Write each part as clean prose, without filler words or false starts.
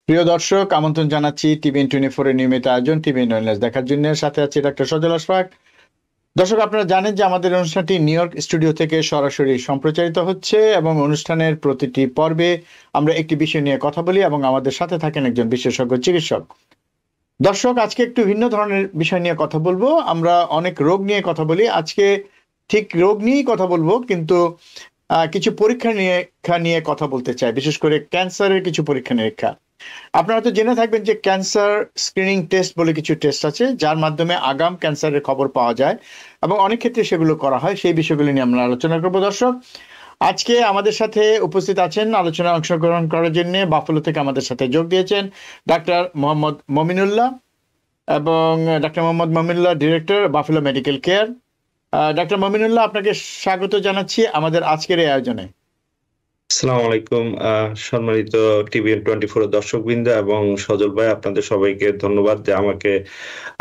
প্রিয় দর্শক, আমন্ত্রণ জানাচ্ছি TVN24 এর নিয়মিত আয়োজন TVN ওয়েলনেস দেখার জন্য। সাথে আছে ডাক্তার সজল আশফাক। দর্শক, আপনারা জানেন যে আমাদের অনুষ্ঠানটি নিউ ইয়র্ক স্টুডিও থেকে সরাসরি সম্প্রচারিত হচ্ছে এবং অনুষ্ঠানের প্রতিটি পর্বে আমরা একটি বিষয় নিয়ে কথা বলি এবং আমাদের সাথে থাকেন একজন বিশেষজ্ঞ চিকিৎসক। দর্শক, আজকে একটু ভিন্ন ধরনের বিষয় নিয়ে কথা বলবো। আমরা অনেক রোগ নিয়ে কথা বলি, আজকে ঠিক রোগ নিয়েই কথা বলবো, কিন্তু কিছু পরীক্ষা নিরীক্ষা নিয়ে কথা বলতে চাই, বিশেষ করে ক্যান্সারের কিছু পরীক্ষা নিরীক্ষা। আপনারা তো জেনে থাকবেন যে ক্যান্সার স্ক্রিনিং টেস্ট বলে কিছু টেস্ট আছে, যার মাধ্যমে আগাম ক্যান্সারের খবর পাওয়া যায় এবং অনেক ক্ষেত্রে সেগুলো করা হয়। সেই বিষয়গুলো নিয়ে আমরা আলোচনা করবো। দর্শক, আজকে আমাদের সাথে উপস্থিত আছেন আলোচনায় অংশগ্রহণ করার জন্য বাফেলো থেকে আমাদের সাথে যোগ দিয়েছেন ডাক্তার মোহাম্মদ মমিনুল্লাহ, এবং doctor Mohammad Mominullah director Buffalo medical care. Doctor Mominullah, আপনাকে স্বাগত জানাচ্ছি আমাদের আজকের এই আয়োজনে। আসসালামু আলাইকুম। সম্মানিত TVN24 দর্শকবৃন্দ এবং সজল ভাই, আপনাদের সবাইকে ধন্যবাদ যে আমাকে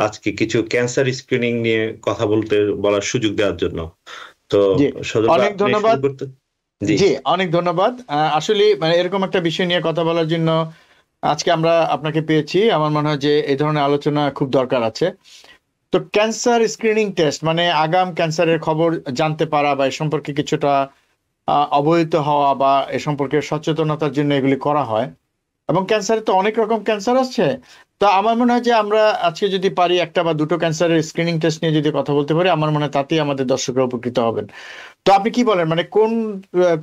আজকে কিছু ক্যান্সার স্ক্রিনিং নিয়ে কথা বলার সুযোগ দেওয়ার জন্য। তো সজল ভাই, অনেক ধন্যবাদ। জি জি, অনেক ধন্যবাদ। আসলে এরকম একটা বিষয় নিয়ে কথা বলার জন্য আজকে আমরা আপনাকে পেয়েছি। আমার মনে হয় যে এই ধরনের আলোচনা খুব দরকার আছে। তো ক্যান্সার স্ক্রিনিং টেস্ট মানে আগাম ক্যান্সারের খবর জানতে পারা বা এ সম্পর্কে কিছুটা অবহিত হওয়া বা এ সম্পর্কে সচেতনতার জন্য এগুলি করা হয়। এবং ক্যান্সারে তো অনেক রকম ক্যান্সার আছে। তো আমার মনে হয় যে আমরা আজকে যদি পারি একটা বা দুটো ক্যান্সারের স্ক্রিনিং টেস্ট নিয়ে যদি কথা বলতে পারি, আমার মনে হয় তাতেই আমাদের দর্শকরা উপকৃত হবেন। তো আপনি কি বলেন, মানে কোন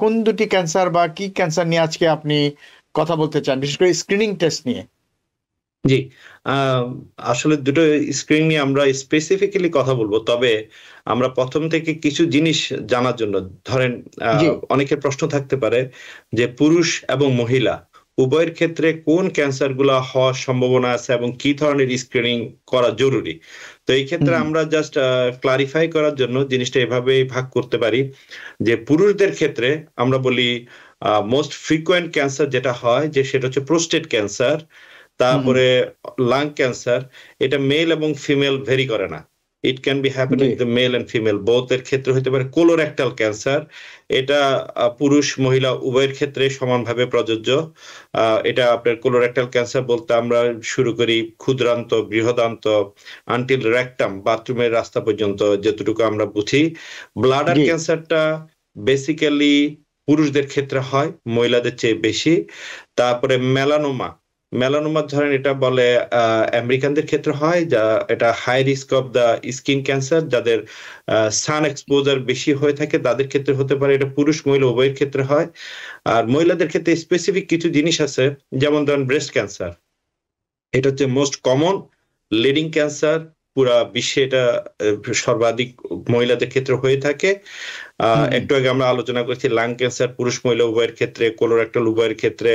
কোন দুটি ক্যান্সার বা কি ক্যান্সার নিয়ে আজকে আপনি কথা বলতে চান, বিশেষ করে স্ক্রিনিং টেস্ট নিয়ে? জি আসলে দুটো স্ক্রিন নিয়ে আমরা স্পেসিফিক্যালি কথা বলবো, তবে আমরা প্রথম থেকে কিছু জিনিস জানার জন্য ধরেন অনেকের প্রশ্ন থাকতে পারে যে পুরুষ এবং মহিলা উভয়ের ক্ষেত্রে কোন ক্যান্সার গুলা হওয়ার সম্ভাবনা আছে এবং কি ধরনের স্ক্রিনিং করা জরুরি। তো এই ক্ষেত্রে আমরা জাস্ট ক্লারিফাই করার জন্য জিনিসটা এভাবেই ভাগ করতে পারি যে পুরুষদের ক্ষেত্রে আমরা বলি মোস্ট ফ্রিকোয়েন্ট ক্যান্সার যেটা হয় যে সেটা হচ্ছে প্রোস্টেট ক্যান্সার, তারপরে লাং ক্যান্সার। এটা মেল এবং ফিমেল ভেরি করে না, it can be happen with the male and female both এর ক্ষেত্রে হতে পারে। কোলোরেক্টাল ক্যান্সার, এটা পুরুষ মহিলা উভয়ের ক্ষেত্রে সমানভাবে প্রযোজ্য। এটা আপনার কোলোরেক্টাল ক্যান্সার বলতে আমরা শুরু করি ক্ষুদ্রান্ত, বৃহদান্ত, আনটিল রেকটাম, বাথরুমের রাস্তা পর্যন্ত যতটুকু আমরা বুঝি। ব্লাডার ক্যান্সারটা বেসিক্যালি পুরুষদের ক্ষেত্রে হয়, মহিলাদের চেয়ে বেশি। তারপরে মেলানোমা ধরেন এটা বলে আমেরিকানদের ক্ষেত্রে হয়, যা এটা high risk of the skin cancer, যাদের সান এক্সপোজার বেশি হয়ে থাকে তাদের ক্ষেত্রে হতে পারে। এটা পুরুষ মহিলা উভয়ের ক্ষেত্রে হয়। আর মহিলাদের ক্ষেত্রে স্পেসিফিক কিছু জিনিস আছে, যেমন ধরেন ব্রেস্ট ক্যান্সার, এটা হচ্ছে মোস্ট কমন লিডিং ক্যান্সার পুরা বিশ্বে। এটা সর্বাধিক মহিলাদের ক্ষেত্রে হয়ে থাকে। একটু আগে আমরা আলোচনা করেছি লাং ক্যান্সার পুরুষ মহিলা উভয়ের ক্ষেত্রে, কোলোরেক্টাল উভয়ের ক্ষেত্রে।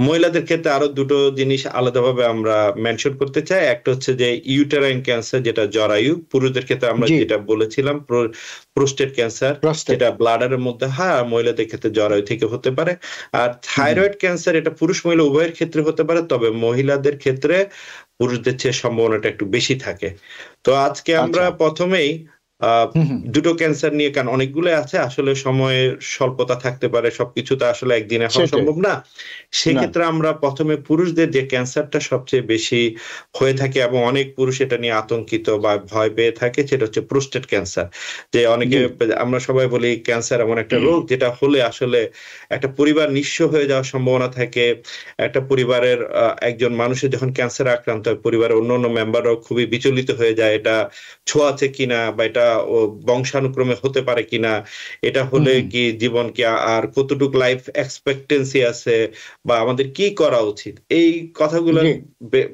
মহিলাদের ক্ষেত্রে আরো দুটো জিনিস আলাদাভাবে আমরা মেনশন করতে চাই। একটা হচ্ছে যে ইউটেরাইন ক্যান্সার, যেটা জরায়ু। পুরুষদের ক্ষেত্রে আমরা যেটা বলেছিলাম প্রোস্টেট ক্যান্সার, যেটা ব্লাডারের মধ্যে হয়, আর মহিলাদের ক্ষেত্রে জরায়ু থেকে হতে পারে। আর থাইরয়েড ক্যান্সার, এটা পুরুষ মহিলা উভয়ের ক্ষেত্রে হতে পারে, তবে মহিলাদের ক্ষেত্রে পুরুষদের চেয়ে সম্ভাবনাটা একটু বেশি থাকে। তো আজকে আমরা প্রথমেই দুটো ক্যান্সার নিয়ে, কারণ অনেকগুলো আছে, আসলে সময়ের স্বল্পতা থাকতে পারে, সবকিছু তো আসলে একদিনে হওয়া সম্ভব না। সেক্ষেত্রে আমরা প্রথমে পুরুষদের যে ক্যান্সারটা সবচেয়ে বেশি হয়ে থাকে এবং অনেক পুরুষ এটা নিয়ে আতঙ্কিত বা ভয় পেয়ে থাকে, সেটা হচ্ছে প্রোস্টেট ক্যান্সার। যে অনেকে, আমরা সবাই বলি ক্যান্সার এমন একটা রোগ যেটা হলে আসলে একটা পরিবার নিঃস্ব হয়ে যাওয়ার সম্ভাবনা থাকে। একটা পরিবারের একজন মানুষের যখন ক্যান্সার আক্রান্ত হয়, পরিবারের অন্যান্য মেম্বাররাও খুবই বিচলিত হয়ে যায়, এটা ছোঁয়াচে কিনা বা এটা বংশানুক্রমে হতে পারে কিনা, এটা হলে কি জীবন কি আর কতটুকু লাইফ এক্সপেক্টেন্সি আছে, বা আমাদের কি করা উচিত। এই কথাগুলোর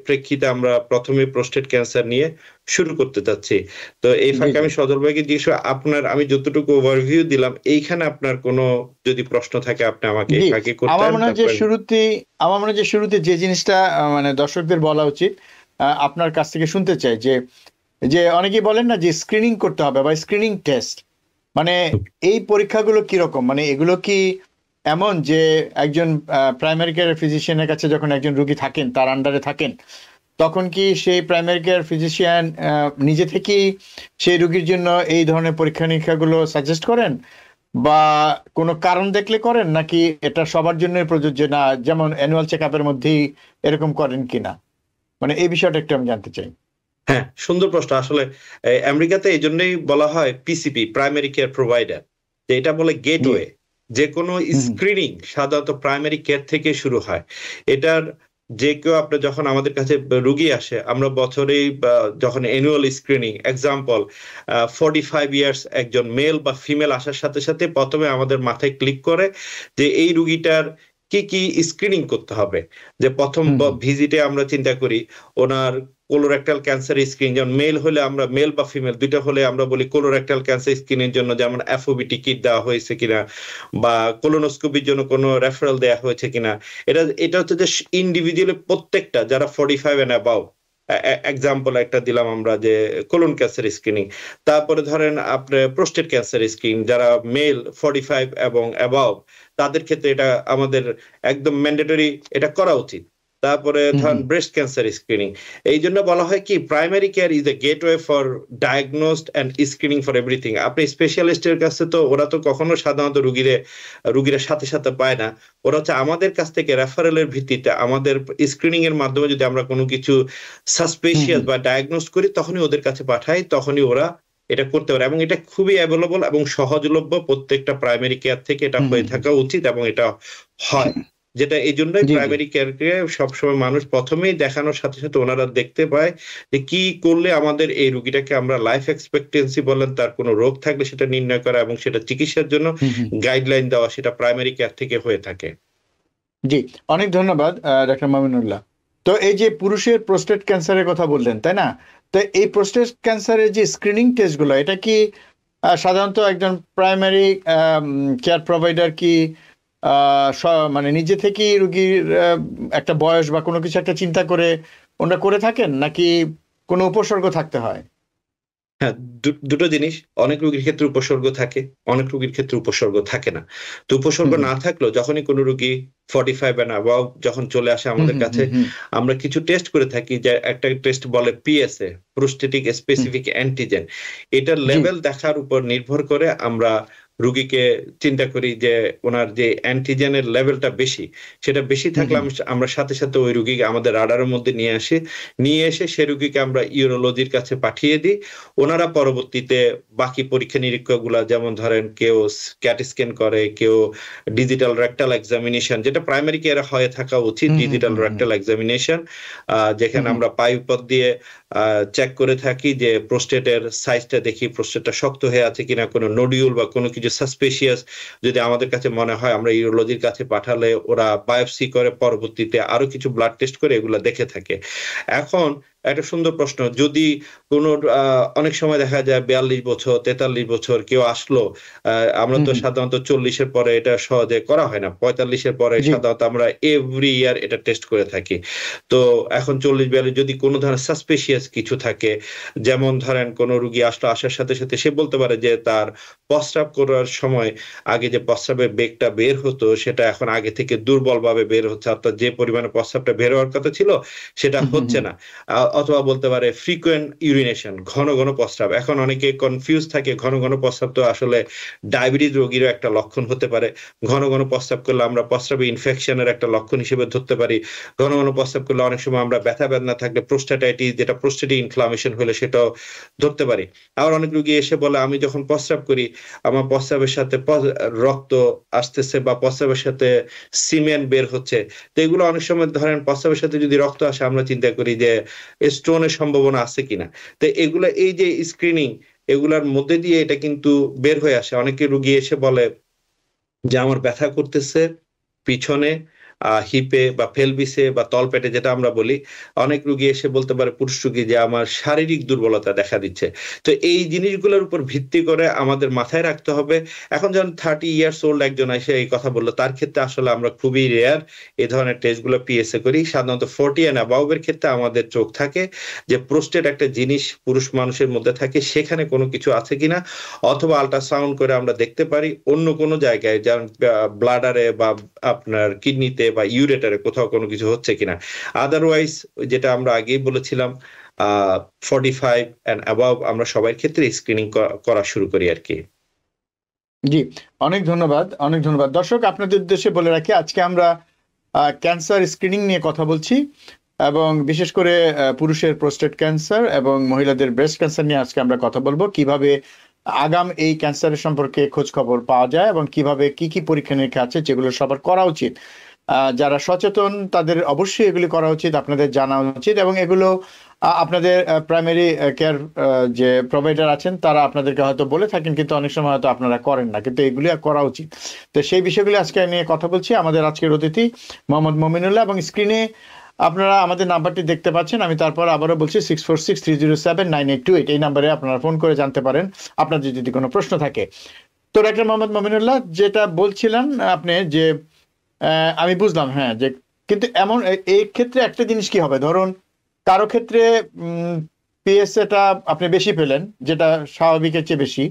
প্রেক্ষিতে আমরা প্রথমে প্রোস্টেট ক্যান্সার নিয়ে শুরু করতে চাচ্ছি। তো এই ফাঁকে আমি সজল ভাইকে জিজ্ঞেস, আপনার, আমি যতটুকু ওভারভিউ দিলাম, এইখানে আপনার কোনো যদি প্রশ্ন থাকে আপনি আমাকে আগে করতেন। আমার মনে হয় যে শুরুতে যে জিনিসটা মানে দর্শকদের বলা উচিত, আপনার কাছ থেকে শুনতে চাই যে যে অনেকেই বলেন না যে স্ক্রিনিং করতে হবে বা স্ক্রিনিং টেস্ট, মানে এই পরীক্ষাগুলো কিরকম, মানে এগুলো কি এমন যে একজন প্রাইমারি কেয়ার ফিজিশিয়ানের কাছে যখন একজন রোগী থাকেন, তার আন্ডারে থাকেন, তখন কি সেই প্রাইমারি কেয়ার ফিজিশিয়ান নিজে থেকেই সেই রোগীর জন্য এই ধরনের পরীক্ষা নিরীক্ষাগুলো সাজেস্ট করেন, বা কোনো কারণ দেখলে করেন, নাকি এটা সবার জন্য প্রযোজ্য না, যেমন অ্যানুয়াল চেক আপের মধ্যেই এরকম করেন কিনা? মানে এই বিষয়টা একটু আমি জানতে চাই। হ্যাঁ, সুন্দর প্রশ্ন। আসলে আমেরিকাতে এই জন্যই বলা হয় পিসিপি, প্রাইমারি কেয়ার প্রোভাইডার, যে এটা বলে জি। গেটওয়ে। যে কোনো হুম স্ক্রিনিং সাধারণত প্রাইমারি কেয়ার থেকে শুরু হয়। এটার যে কেউ আপনার যখন আমাদের কাছে রুগী আসে, আমরা বছরেই যখন অ্যানুয়াল স্ক্রিনিং, এক্সাম্পল 45 ইয়ার্স একজন মেল বা ফিমেল আসার সাথে সাথে প্রথমে আমাদের মাথায় ক্লিক করে যে এই রুগীটার কি কি স্ক্রিনিং করতে হবে। যে প্রথম হুম হুম ভিজিটে আমরা চিন্তা করি ওনার কোলোরেক্টাল ক্যান্সার স্ক্রিন, যেমন মেল হলে আমরা, মেল বা ফিমেল দুইটা হলে আমরা বলি কোলোরেক্টাল ক্যান্সার স্ক্রিনের জন্য যেমন এফওবিটি কিট দেওয়া হয়েছে কিনা, বা কোলোনোস্কোপির জন্য কোনো রেফারেল দেওয়া হয়েছে কিনা। এটা হচ্ছে যে ইন্ডিভিজুয়ালি প্রত্যেকটা যারা 45 এন্ড অ্যাবাভ, এক্সাম্পল একটা দিলাম আমরা যে কোলন ক্যান্সার স্ক্রিনিং। তারপরে ধরেন আপনার প্রোস্টেট ক্যান্সার স্ক্রিনিং, যারা মেল 45 এবং অ্যাবাভ, তাদের ক্ষেত্রে এটা আমাদের একদম ম্যান্ডেটরি, এটা করা উচিত। তারপরে হুম ধরেন হুম ব্রেস্ট ক্যান্সার স্ক্রিনিং। এই জন্য বলা হয় কি primary care is a gateway for diagnosed and screening for everything. আপনি স্পেশালিস্টের কাছে তো ওরা তো কখনো সাধারণত রুগীরা সাথে সাথে পায় না। ওরা হচ্ছে আমাদের কাছ থেকে রেফারেলের ভিত্তিতে, আমাদের স্ক্রিনিং এর মাধ্যমে যদি আমরা কোনো কিছু হুম সাসপেশিয়াস হুম বা ডায়াগনোস করি, তখনই ওদের কাছে পাঠাই, তখনই ওরা এটা করতে পারে। এবং এটা খুবই অ্যাভেলেবল এবং সহজলভ্য, প্রত্যেকটা প্রাইমারি কেয়ার থেকে এটা হুম হয়ে হুম হুম। থাকা উচিত, এবং এটা হয়। যেটা এই জন্যই জি জি। প্রাইমারি কেয়ারকে সবসময় মানুষ প্রথমেই দেখানোর সাথে সাথে ওনারা দেখতে পায় যে কি করলে আমাদের এই রুগীটাকে আমরা লাইফ এক্সপেক্টেন্সি বলেন, তার কোনো রোগ থাকলে সেটা নির্ণয় করা এবং সেটা চিকিৎসার জন্য হুম হুম গাইডলাইন দেওয়া, সেটা প্রাইমারি কেয়ার থেকে হয়ে থাকে। জি। অনেক ধন্যবাদ ডাক্তার মামিনুল্লাহ। তো এই যে পুরুষের প্রোস্টেট ক্যান্সারের কথা বললেন, তাই না? তো এই প্রোস্টেট ক্যান্সারের যে স্ক্রিনিং টেস্টগুলো, এটা কি সাধারণত একজন প্রাইমারি কেয়ার প্রোভাইডার কি মানে নিজে থেকেই রুগীর একটা বয়স বা কোনো কিছু একটা চিন্তা করে ওনারা করে থাকেন, নাকি কোনো উপসর্গ থাকতে হয়? হ্যাঁ, দুটো জিনিস। অনেক রোগীর ক্ষেত্রে উপসর্গ থাকে, অনেক রোগীর ক্ষেত্রে উপসর্গ থাকে না। তো উপসর্গ হুম হুম না থাকলেও যখনই কোনো রোগী 45 এন্ড অ্যাবাভ যখন চলে আসে হুম আমাদের হুম কাছে, হুম হুম আমরা কিছু টেস্ট করে থাকি। যে একটা টেস্ট বলে PSA, prostatic hmm. Specific antigen. এটার জি। লেভেল দেখার উপর নির্ভর করে আমরা রুগীকে চিন্তা করি যে ওনার যে অ্যান্টিজেনের লেভেলটা বেশি, সেটা বেশি হুম থাকলে হুম আমরা সাথে সাথে ওই রুগীকে আমাদের রাডারের মধ্যে নিয়ে আসি। নিয়ে এসে সে রুগীকে আমরা ইউরোলজির কাছে পাঠিয়ে দিই। ওনারা পরবর্তীতে বাকি পরীক্ষা নিরীক্ষাগুলা, যেমন ধরেন কেউ ক্যাট স্ক্যান করে, কেউ ডিজিটাল রেকটাল এক্সামিনেশন, যেটা প্রাইমারি কেয়ারে হয়ে থাকা উচিত, হুম হুম ডিজিটাল হুম হুম রেকটাল এক্সামিনেশন, হুম যেখানে হুম আমরা পাইপ দিয়ে চেক করে থাকি যে প্রোস্টেটের সাইজটা দেখি, প্রোস্টেটটা শক্ত হয়ে আছে কিনা, কোনো নোডিউল বা কোনো কিছু সাসপিশিয়াস যদি আমাদের কাছে মনে হয়, আমরা ইউরোলজির কাছে পাঠালে ওরা বায়োপসি করে, পরবর্তীতে আরো কিছু ব্লাড টেস্ট করে এগুলা দেখে থাকে। এখন একটা সুন্দর প্রশ্ন, যদি কোনো অনেক সময় দেখা যায় 42 বছর, 43 বছর কেউ আসলো, আমরা হুম তো হুম। সাধারণত 40-এর পরে এটা সহজে করা হয় না, 45-এর পরে জি। সাধারণত আমরা এভরি ইয়ার এটা টেস্ট করে থাকি। তো এখন 40-42 যদি কোনো ধরনের সাসপিশিয়াস কিছু থাকে, যেমন ধরেন কোনো রুগী আসলো, আসার সাথে সাথে সে বলতে পারে যে তার প্রস্রাব করার সময় আগে যে প্রস্রাবের বেগটা বের হতো সেটা এখন আগে থেকে দুর্বলভাবে বের হচ্ছে, অর্থাৎ যে পরিমাণে প্রস্রাবটা বের হওয়ার কথা ছিল সেটা হুম হুম হচ্ছে হুম না। অথবা বলতে পারে ফ্রিকোয়েন্ট ইউরিনেশন, ঘন ঘন প্রস্রাব। এখন অনেকে কনফিউজ থাকে, ঘন ঘন প্রস্রাব তো আসলে ডায়াবেটিস রোগীরও একটা লক্ষণ হতে পারে। ঘন ঘন প্রস্রাব করলে আমরা প্রস্রাবে ইনফেকশনের একটা লক্ষণ হিসেবে ধরতে পারি। ঘন ঘন প্রস্রাব করলে অনেক সময় আমরা ব্যথা বেদনা থাকলে প্রোস্টাটাইটিস, যেটা প্রোস্টেটিক ইনফ্লামেশন হলে সেটাও ধরতে পারি। আবার অনেক রোগী এসে বলে আমি যখন প্রস্রাব করি আমার প্রস্রাবের সাথে রক্ত আসতেছে বা প্রস্রাবের সাথে সিমেন্ট বের হচ্ছে। তো এগুলো অনেক সময় ধরেন প্রস্রাবের সাথে যদি রক্ত আসে আমরা চিন্তা করি যে স্টোনের সম্ভাবনা আছে কিনা। তো এগুলা, এই যে স্ক্রিনিং, এগুলার মধ্যে দিয়ে এটা কিন্তু বের হয়ে আসে। অনেকে রোগী এসে বলে যে আমার ব্যথা করতেছে পিছনে, হিপে বা পেলভিসে বা তলপেটে যেটা আমরা বলি। অনেক রোগী এসে বলতে পারে, পুরুষ রোগী, যে আমার শারীরিক দুর্বলতা দেখা দিচ্ছে। তো এই জিনিসগুলোর উপর ভিত্তি করে আমাদের মাথায় রাখতে হবে। এখন যখন 30 ইয়ার্স ওল্ড একজন এসে এই কথা বলল, তার ক্ষেত্রে আসলে আমরা খুবই রেয়ার এই ধরনের টেস্টগুলো পিএসএ করি। সাধারণত 40 অ্যান্ড অ্যাবাভ এর ক্ষেত্রে আমাদের চোখ থাকে যে প্রোস্টেট একটা জিনিস পুরুষ মানুষের মধ্যে থাকে, সেখানে কোনো কিছু আছে কিনা, অথবা আল্ট্রাসাউন্ড করে আমরা দেখতে পারি অন্য কোনো জায়গায়, যেমন ব্লাডারে বা আপনার কিডনিতে বা ইউরেটারে কোথাও কোনো কিছু হচ্ছে কিনা। আদারওয়াইজ যেটা আমরা আগেই বলেছিলাম, 45 অ্যান্ড অ্যাবাভ আমরা সবার ক্ষেত্রে স্ক্রিনিং করা শুরু করি আরকি। জি, অনেক ধন্যবাদ, অনেক ধন্যবাদ। দর্শক, আপনাদের উদ্দেশ্যে বলে রাখি, আজকে আমরা ক্যান্সার স্ক্রিনিং নিয়ে কথা বলছি এবং বিশেষ করে পুরুষের প্রোস্টেট ক্যান্সার এবং মহিলাদের ব্রেস্ট ক্যান্সার নিয়ে আজকে আমরা কথা বলবো। কিভাবে আগাম এই ক্যান্সারের সম্পর্কে খোঁজ খবর পাওয়া যায় এবং কিভাবে কি কি পরীক্ষা নিরীক্ষা আছে যেগুলো সবার করা উচিত। যারা সচেতন তাদের অবশ্যই এগুলি করা উচিত, আপনাদের জানা উচিত, এবং এগুলো আপনাদের প্রাইমারি কেয়ার যে প্রোভাইডার আছেন তারা আপনাদেরকে হয়তো বলে থাকেন, কিন্তু অনেক সময় হয়তো আপনারা করেন না, কিন্তু এগুলি করা উচিত। তো সেই বিষয়গুলি আজকে নিয়ে কথা বলছি। আমাদের আজকের অতিথি মোহাম্মদ মমিনুল্লাহ, এবং স্ক্রিনে আপনারা আমাদের নাম্বারটি দেখতে পাচ্ছেন। আমি তারপর আবারও বলছি 6463079828, এই নাম্বারে আপনারা ফোন করে জানতে পারেন আপনাদের যদি কোনো প্রশ্ন থাকে। তো ডাক্তার মোহাম্মদ মমিনুল্লাহ, যেটা বলছিলেন আপনি যে আমি বুঝলাম, হ্যাঁ, যে কিন্তু এমন এই ক্ষেত্রে একটা জিনিস কি হবে, ধরুন কারো ক্ষেত্রে পিএসএটা আপনি বেশি পেলেন, যেটা স্বাভাবিকের চেয়ে বেশি,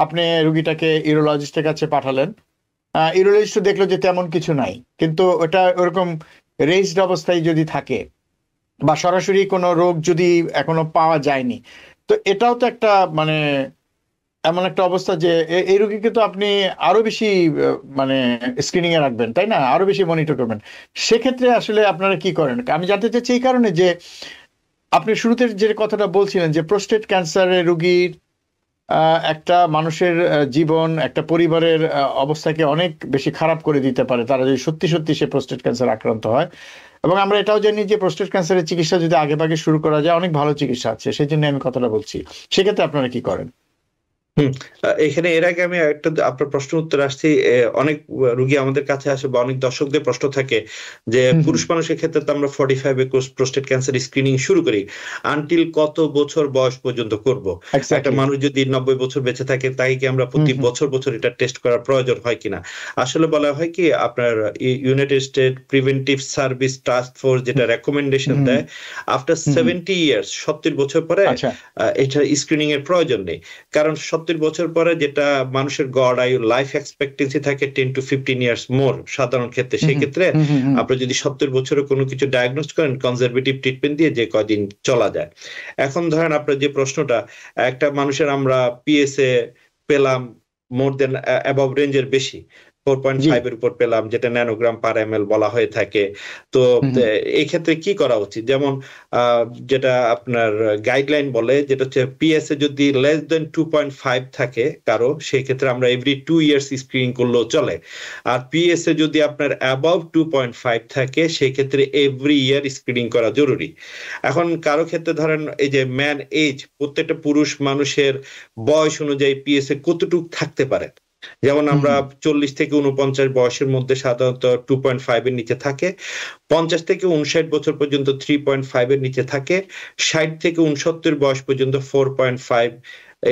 আপনি রুগীটাকে ইউরোলজিস্টের কাছে পাঠালেন, ইউরোলজিস্ট দেখলো যে তেমন কিছু নাই, কিন্তু ওটা ওরকম রেজড অবস্থায় যদি থাকে বা সরাসরি কোনো রোগ যদি এখনো পাওয়া যায়নি, তো এটাও তো একটা মানে এমন একটা অবস্থা যে এই রোগীকে তো আপনি আরো বেশি মানে স্ক্রিনিং এ রাখবেন, তাই না, আরো বেশি মনিটর করবেন। সেক্ষেত্রে আসলে আপনারা কি করেন? আমি জানতে চাচ্ছি এই কারণে যে আপনি শুরুতে যে কথাটা বলছিলেন যে প্রোস্টেট ক্যান্সারের রোগীর একটা মানুষের জীবন, একটা পরিবারের অবস্থাকে অনেক বেশি খারাপ করে দিতে পারে তারা যদি সত্যি সত্যি সে প্রোস্টেট ক্যান্সার আক্রান্ত হয়। এবং আমরা এটাও জানি যে প্রোস্টেট ক্যান্সারের চিকিৎসা যদি আগে ভাগে শুরু করা যায়, অনেক ভালো চিকিৎসা আছে, সেই জন্য আমি কথাটা বলছি। সেক্ষেত্রে আপনারা কি করেন? এখানে এর আগে আমি একটা আপনার প্রশ্ন উত্তর আসছি। অনেক রুগী আমাদের কাছে আসে বা অনেক দর্শকদের প্রশ্ন থাকে যে পুরুষ মানুষের ক্ষেত্রে তো আমরা 45 প্রোস্টেট ক্যান্সার স্ক্রিনিং শুরু করি, আনটিল কত বছর বয়স পর্যন্ত করব? একটা মানুষ যদি 90 বছর বেঁচে থাকে তাকে কি আমরা প্রতি বছর বছর এটা টেস্ট করার প্রয়োজন হয় কিনা? আসলে বলা হয় কি, আপনার United state preventive service task force যেটা রেকমেন্ডেশন দেয়, আফটার 70 ইয়ার্স, 70 বছর পরে এটা স্ক্রিনিং এর প্রয়োজন নেই। কারণ 70 বছর পরে যেটা মানুষের গড় আয়ু, লাইফ এক্সপেক্টেন্সি থাকে 10 to 15 ইয়ার্স মোর সাধারণ ক্ষেত্রে। সেই ক্ষেত্রে আপনি যদি 70 বছরে কোনো কিছু ডায়াগনোস করেন, কনজারভেটিভ ট্রিটমেন্ট দিয়ে যে কদিন চলা যায়। এখন ধরেন আপনার যে প্রশ্নটা, একটা মানুষের আমরা পিএসএ পেলাম মোর দেন অ্যাবভ রেঞ্জের বেশি, 4.5 এর উপর পেলাম, যেটা ন্যানোগ্রাম পার এমএল বলা হয়ে থাকে। তো এই ক্ষেত্রে কি করা উচিত? যেমন যেটা আপনার গাইডলাইন বলে, যেটা হচ্ছে পিএসএ যদি লেস দেন 2.5 থাকে কারো, সেই ক্ষেত্রে আমরা এভরি 2 ইয়ার্স স্ক্রিনিং করলেও চলে। আর পিএসএ যদি আপনার অ্যাবভ 2.5 থাকে, সেই ক্ষেত্রে এভরি ইয়ার স্ক্রিনিং করা জরুরি। এখন কারো ক্ষেত্রে ধরেন এই যে ম্যান এজ, প্রত্যেকটা পুরুষ মানুষের বয়স অনুযায়ী পিএসএ কতটুকু থাকতে পারে। যেমন আমরা 40 থেকে 49 বয়সের মধ্যে সাধারণত 2.5 এর নিচে থাকে, 50 থেকে 59 বছর পর্যন্ত 3.5 এর নিচে থাকে, 60 থেকে 69 বয়স পর্যন্ত 4.5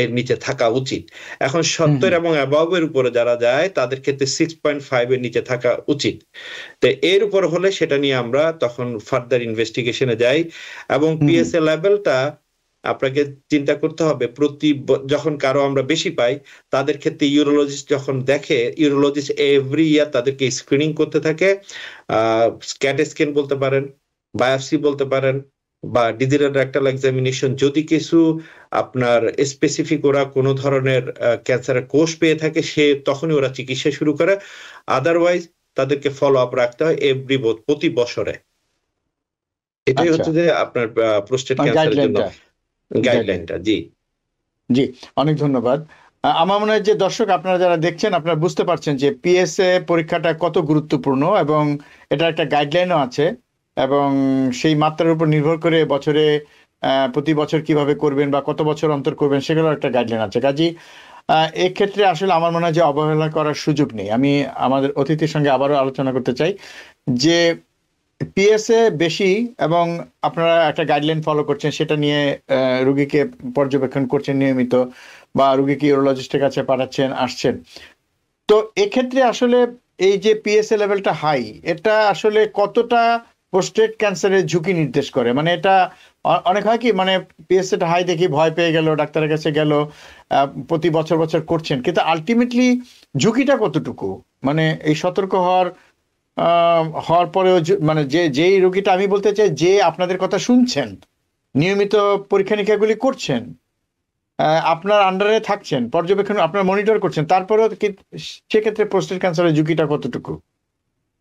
এর নিচে থাকা উচিত। এখন 70 এবং অ্যাবভ এর উপরে যারা যায় তাদের ক্ষেত্রে 6.5 এর নিচে থাকা উচিত। তো এর উপর হলে সেটা নিয়ে আমরা তখন ফার্দার ইনভেস্টিগেশনে যাই। এবং পিএসএ লেভেলটা আপনাকে চিন্তা করতে হবে, যখন কারো আমরা বেশি পাই তাদের ক্ষেত্রে ইউরোলজিস্ট যখন দেখে, ইউরোলজিস্ট এভরি ইয়ার তাদেরকে স্ক্রিনিং করতে থাকে। স্ক্যাট স্ক্যান বলতে পারেন, বায়োপসি বলতে পারেন, বা ডিজিটাল রেকটাল এক্সামিনেশন, যদি কিছু আপনার স্পেসিফিক ওরা কোনো ধরনের ক্যান্সারের কোষ পেয়ে থাকে, তখনই ওরা চিকিৎসা শুরু করে। আদারওয়াইজ তাদেরকে ফলো আপ রাখতে হয় প্রতি বছরে। এটাই হচ্ছে যে আপনার প্রোস্টেট ক্যান্সারের জন্য গাইডলাইনটা। জি জি, অনেক ধন্যবাদ। আমার মনে হয় যে দর্শক আপনারা যারা দেখছেন আপনারা বুঝতে পারছেন যে পিএসএ পরীক্ষাটা কত গুরুত্বপূর্ণ, এবং এটা একটা গাইডলাইনও আছে, এবং সেই মাত্রার উপর নির্ভর করে বছরে প্রতি বছর কিভাবে করবেন বা কত বছর অন্তর করবেন সেগুলো একটা গাইডলাইন আছে। কাজী এক্ষেত্রে আসলে আমার মনে হয় যে অবহেলা করার সুযোগ নেই। আমি আমাদের অতিথির সঙ্গে আবারও আলোচনা করতে চাই যে পিএসএ বেশি এবং আপনারা একটা গাইডলাইন ফলো করছেন, সেটা নিয়ে রুগীকে পর্যবেক্ষণ করছেন নিয়মিত, বা রুগীকে ইউরোলজিস্টের কাছে পাঠাচ্ছেন, আসছেন। তো এক্ষেত্রে আসলে এই যে পিএসএ লেভেলটা হাই, এটা আসলে কতটা প্রোস্টেট ক্যান্সারের ঝুঁকি নির্দেশ করে? মানে এটা অনেক হয় কি, মানে পিএসএটা হাই দেখি ভয় পেয়ে গেল, ডাক্তারের কাছে গেল, প্রতি বছর বছর করছেন, কিন্তু আলটিমেটলি ঝুঁকিটা কতটুকু? মানে এই সতর্ক হওয়ার পরেও মানে যেই রোগীটা, আমি বলতে চাই যে আপনাদের কথা শুনছেন, নিয়মিত পরীক্ষা নিরীক্ষাগুলি করছেন, আপনার আন্ডারে থাকছেন, পর্যবেক্ষণ আপনার মনিটর করছেন, তারপরেও সেক্ষেত্রে প্রোস্টেট ক্যান্সারের ঝুঁকিটা কতটুকু?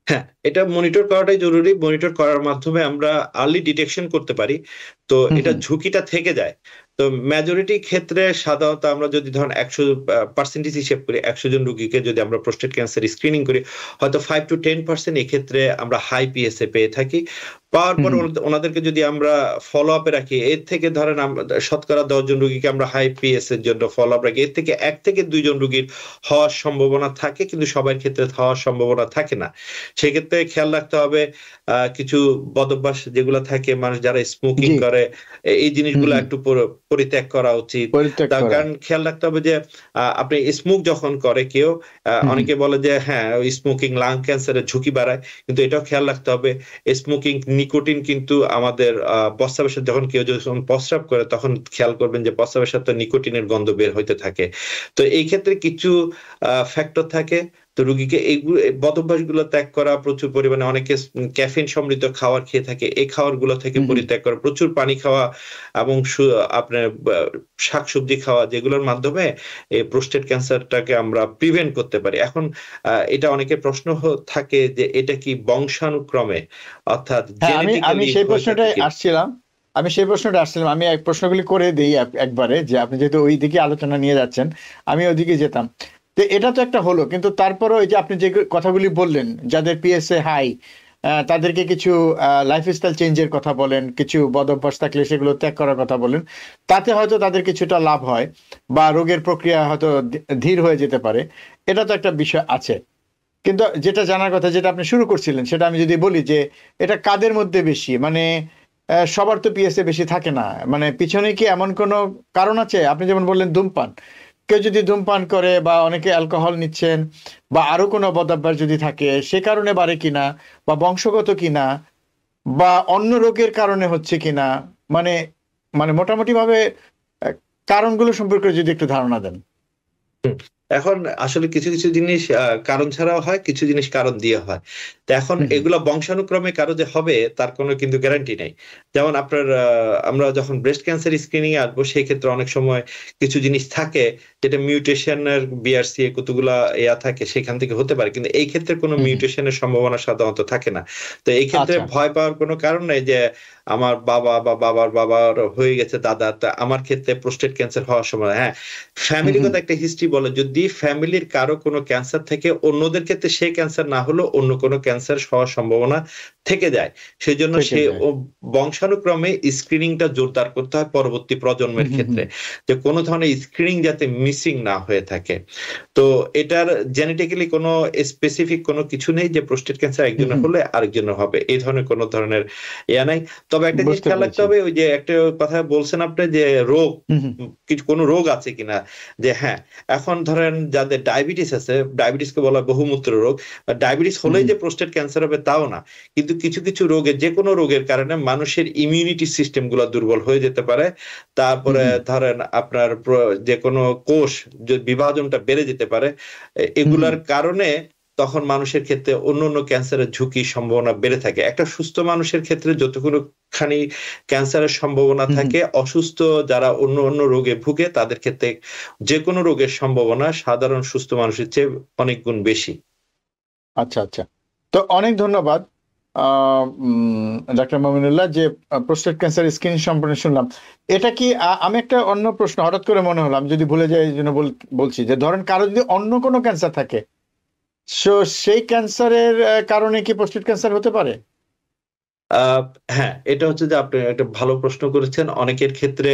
হ্যাঁ, এটা মনিটর করাটাই জরুরি। মনিটর করার মাধ্যমে আমরা আর্লি ডিটেকশন করতে পারি। তো এটা ঝুঁকিটা থেকে যায়। তো মেজরিটি ক্ষেত্রে সাধারণত আমরা যদি ধরেন ১০০% হিসেব করি, ১০০ জন রোগীকে যদি আমরা প্রোস্টেট ক্যান্সার স্ক্রিনিং করি, হয়তো 5 to 10% এক্ষেত্রে আমরা হাই পিএসএ পেয়ে থাকি। পাওয়ার পর ওনাদেরকে যদি আমরা ফলো আপে রাখি, এর থেকে ধরেন শতকরা ১০ জন রোগীকে আমরা হাই পিএস এর জন্য ফলো আপ রাখি। এর থেকে ১ থেকে ২ জন রোগীর হওয়ার সম্ভাবনা থাকে, কিন্তু সবার ক্ষেত্রে হওয়ার সম্ভাবনা থাকে না। সেক্ষেত্রে খেয়াল রাখতে হবে কিছু বদভ্যাস যেগুলো থাকে, মানুষ যারা স্মোকিং করে, এই জিনিসগুলো একটু পরিত্যাগ করা উচিত। তার কারণ খেয়াল রাখতে হবে যে আপনি স্মোক যখন করে কেউ, অনেকে বলে যে হ্যাঁ স্মোকিং লাং ক্যান্সারের ঝুঁকি বাড়ায়, কিন্তু এটাও খেয়াল রাখতে হবে স্মোকিং নিকোটিন কিন্তু আমাদের প্রস্রাবের সাথে যখন কেউ যখন প্রস্রাব করে তখন খেয়াল করবেন যে প্রস্রাবের সাথে নিকোটিনের গন্ধ বের হইতে থাকে। তো এই ক্ষেত্রে কিছু ফ্যাক্টর থাকে। তো রোগীকে এইগুলো বদভ্যাসগুলো ত্যাগ করা, প্রচুর পরিমাণে অনেকে ক্যাফিন সমৃদ্ধ খাবার খেয়ে থাকে, এই খাবারগুলো থেকে পরিত্যাগ করা, প্রচুর পানি খাওয়া এবং আপনার শাকসবজি খাওয়া, যেগুলোর মাধ্যমে এই প্রোস্টেট ক্যান্সারটাকে আমরা প্রিভেন্ট করতে পারি। এখন এটা অনেকের প্রশ্ন থাকে যে এটা কি বংশানুক্রমে, অর্থাৎ আমি সেই প্রশ্নটাই আসছিলাম। আমি এক প্রশ্নগুলি করে দিই একবারে, যে আপনি যেহেতু ওই দিকে আলোচনা নিয়ে যাচ্ছেন, আমি ওইদিকে যেতাম। তো এটা তো একটা হলো, কিন্তু তারপরেও ওই যে আপনি যে কথাগুলি বললেন, যাদের পিএসএ হাই, তাদেরকে কিছু লাইফস্টাইল চেঞ্জের কথা বলেন, কিছু বদভ্যাস থাকলে সেগুলো ত্যাগ করার কথা বলেন, তাতে হয়তো তাদের কিছুটা লাভ হয় বা রোগের প্রক্রিয়া হয়তো ধীর হয়ে যেতে পারে। এটা তো একটা বিষয় আছে। কিন্তু যেটা জানার কথা, যেটা আপনি শুরু করছিলেন, সেটা আমি যদি বলি যে এটা কাদের মধ্যে বেশি, মানে সবার তো পিএসএ বেশি থাকে না, মানে পিছনে কি এমন কোনো কারণ আছে? আপনি যেমন বললেন ধূমপান, কেউ যদি ধূমপান করে বা অনেকে অ্যালকোহল নিচ্ছেন বা আরো কোনো বদভ্যাস যদি থাকে, সে কারণে বাড়ে কিনা, বা বংশগত কিনা, বা অন্য রোগের কারণে হচ্ছে কিনা, মানে মানে মোটামুটি ভাবে কারণগুলো সম্পর্কে যদি একটু ধারণা দেন। এখন আসলে কিছু কিছু জিনিস কারণ ছাড়াও হয়, কিছু জিনিস কারণ দিয়ে হয়। তো এখন এগুলো বংশানুক্রমে কারো যে হবে তার কোনো কিন্তু গ্যারান্টি নেই। যেমন আপনার আমরা যখন ব্রেস্ট ক্যান্সার স্ক্রিনিং এ আসবো, সেই ক্ষেত্রে অনেক সময় কিছু জিনিস থাকে যেটা মিউটেশনের বিআরসি কতগুলা থাকে, সেখান থেকে হতে পারে, কিন্তু এই ক্ষেত্রে কোনো মিউটেশনের সম্ভাবনা সাধারণত থাকে না। তো এই ক্ষেত্রে ভয় পাওয়ার কোনো কারণ নেই যে আমার বাবা বা বাবার বাবার হয়ে গেছে, দাদা, তা আমার ক্ষেত্রে প্রোস্টেট ক্যান্সার হওয়ার সময়। হ্যাঁ, ফ্যামিলিগত একটা হিস্ট্রি বলে যদি ফ্যামিলির কারো কোনো ক্যান্সার থেকে অন্যদের ক্ষেত্রে সে ক্যান্সার না হলেও অন্য কোনো ক্যান্সার হওয়ার সম্ভাবনা থেকে যায়, সেই জন্য সে বংশানুক্রমে স্ক্রিনিংটা জোরদার করতে হয় পরবর্তী প্রজন্মের ক্ষেত্রে, যে কোনো ধরনের স্ক্রিনিং যাতে মিসিং না হয়ে থাকে। তো এটার জেনেটিক্যালি কোনো স্পেসিফিক কোনো কিছু নেই যে প্রোস্টেট ক্যান্সার একজনের হলে আরেকজনের হবে, এই ধরনের কোনো ধরনের নাই। তবে একটা জিনিস খেয়াল রাখতে হবে, ওই যে একটা কথা বলছেন আপনি যে রোগ, কিছু কোনো রোগ আছে কিনা, যে হ্যাঁ এখন ধরেন যাদের ডায়াবেটিস আছে, ডায়াবেটিসকে বলা হয় বহুমূত্র রোগ, ডায়াবেটিস হলেই যে প্রোস্টেট ক্যান্সার হবে তাও না, কিন্তু কিছু কিছু রোগে, যে কোনো রোগের কারণে মানুষের ইমিউনিটি সিস্টেম গুলা দুর্বল হয়ে যেতে পারে। তারপরে ধরেন আপনার যে কোনো কোষ বিভাজনটা বেড়ে যেতে পারে, এগুলার কারণে তখন মানুষের ক্ষেত্রে অন্য অন্য ক্যান্সারের ঝুঁকির সম্ভাবনা বেড়ে থাকে। একটা সুস্থ মানুষের ক্ষেত্রে যতগুলো খানি ক্যান্সারের সম্ভাবনা থাকে, অসুস্থ যারা অন্য অন্য রোগে ভুগে তাদের ক্ষেত্রে যে কোনো রোগের সম্ভাবনা সাধারণ সুস্থ মানুষের চেয়ে অনেক গুণ বেশি। আচ্ছা আচ্ছা, তো অনেক ধন্যবাদ ডাক্তার মমিনুল্লাহ, যে প্রোস্টেট ক্যান্সার স্ক্রিনিং সম্পর্কে শুনলাম। এটা কি আমি একটা অন্য প্রশ্ন হঠাৎ করে মনে হলাম, যদি ভুলে যাই এই জন্য বলছি, যে ধরেন কারো যদি অন্য কোনো ক্যান্সার থাকে, সেই ক্যান্সারের কারণে কি প্রোস্টেট ক্যান্সার হতে পারে? হ্যাঁ, এটা হচ্ছে যে আপনি একটা ভালো প্রশ্ন করেছেন। অনেকের ক্ষেত্রে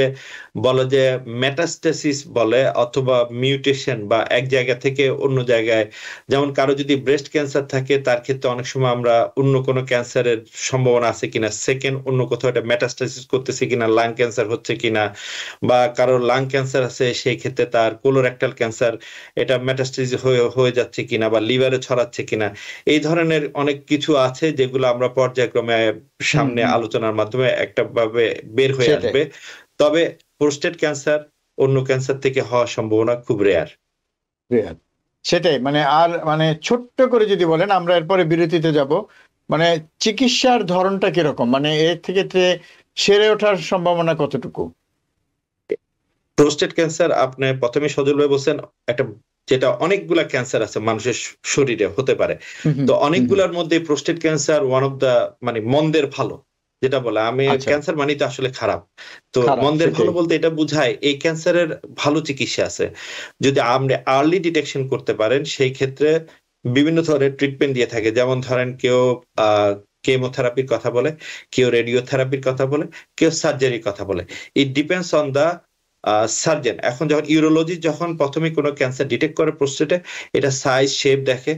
বলে যে মেটাস্টেসিস বলে, অথবা মিউটেশন, বা এক জায়গা থেকে অন্য জায়গায়, যেমন কারো যদি ব্রেস্ট ক্যান্সার থাকে তার ক্ষেত্রে অনেক সময় আমরা অন্য কোনো ক্যান্সারের সম্ভাবনা আছে কিনা, সেকেন্ড অন্য কোথাও এটা মেটাস্টেসিস করতেছে কিনা, লাং ক্যান্সার হচ্ছে কিনা, বা কারো লাং ক্যান্সার আছে সেই ক্ষেত্রে তার কোলোরেক্টাল ক্যান্সার এটা মেটাস্টেসিস হয়ে যাচ্ছে কিনা, বা লিভারে ছড়াচ্ছে কিনা, এই ধরনের অনেক কিছু আছে যেগুলো আমরা পর্যায়ক্রমে সামনে আলোচনার মাধ্যমে একটা ভাবে বের হয়ে আসবে। তবে প্রোস্টেট ক্যান্সার অন্য ক্যান্সার থেকে হওয়ার সম্ভাবনা খুব রেয়ার। সেটাই, মানে আর মানে ছোট্ট করে যদি বলেন, আমরা এরপরে বিরতিতে যাব, মানে চিকিৎসার ধরনটা কিরকম, মানে এর থেকে সেরে ওঠার সম্ভাবনা কতটুকু? প্রোস্টেট ক্যান্সার আপনি প্রথমে সজল ভাই বলছেন একটা, যেটা অনেকগুলা ক্যান্সার আছে মানুষের শরীরে হতে পারে। তো অনেকগুলার মধ্যে prostate cancer one of the, মানে মন্দের ভালো যেটা বলে, আমি আচ্ছা, ক্যান্সার মানে তো আসলে খারাপ। তো খারাপ, মন্দের ভালো সেটাই। বলতে এটা বুঝায় এই ক্যান্সারের ভালো চিকিৎসা আছে। যদি আপনি আর্লি ডিটেকশন করতে পারেন সেই ক্ষেত্রে বিভিন্ন ধরনের ট্রিটমেন্ট দিয়ে থাকে। যেমন ধরেন কেউ কেমোথেরাপির কথা বলে, কেউ রেডিওথেরাপির কথা বলে, কেউ সার্জারির কথা বলে। It depends on the surgeon. এখন যখন ইউরোলজি যখন প্রথমে কোনো ক্যান্সার ডিটেক্ট করে প্রোস্টেটে, এটা সাইজ শেপ দেখে।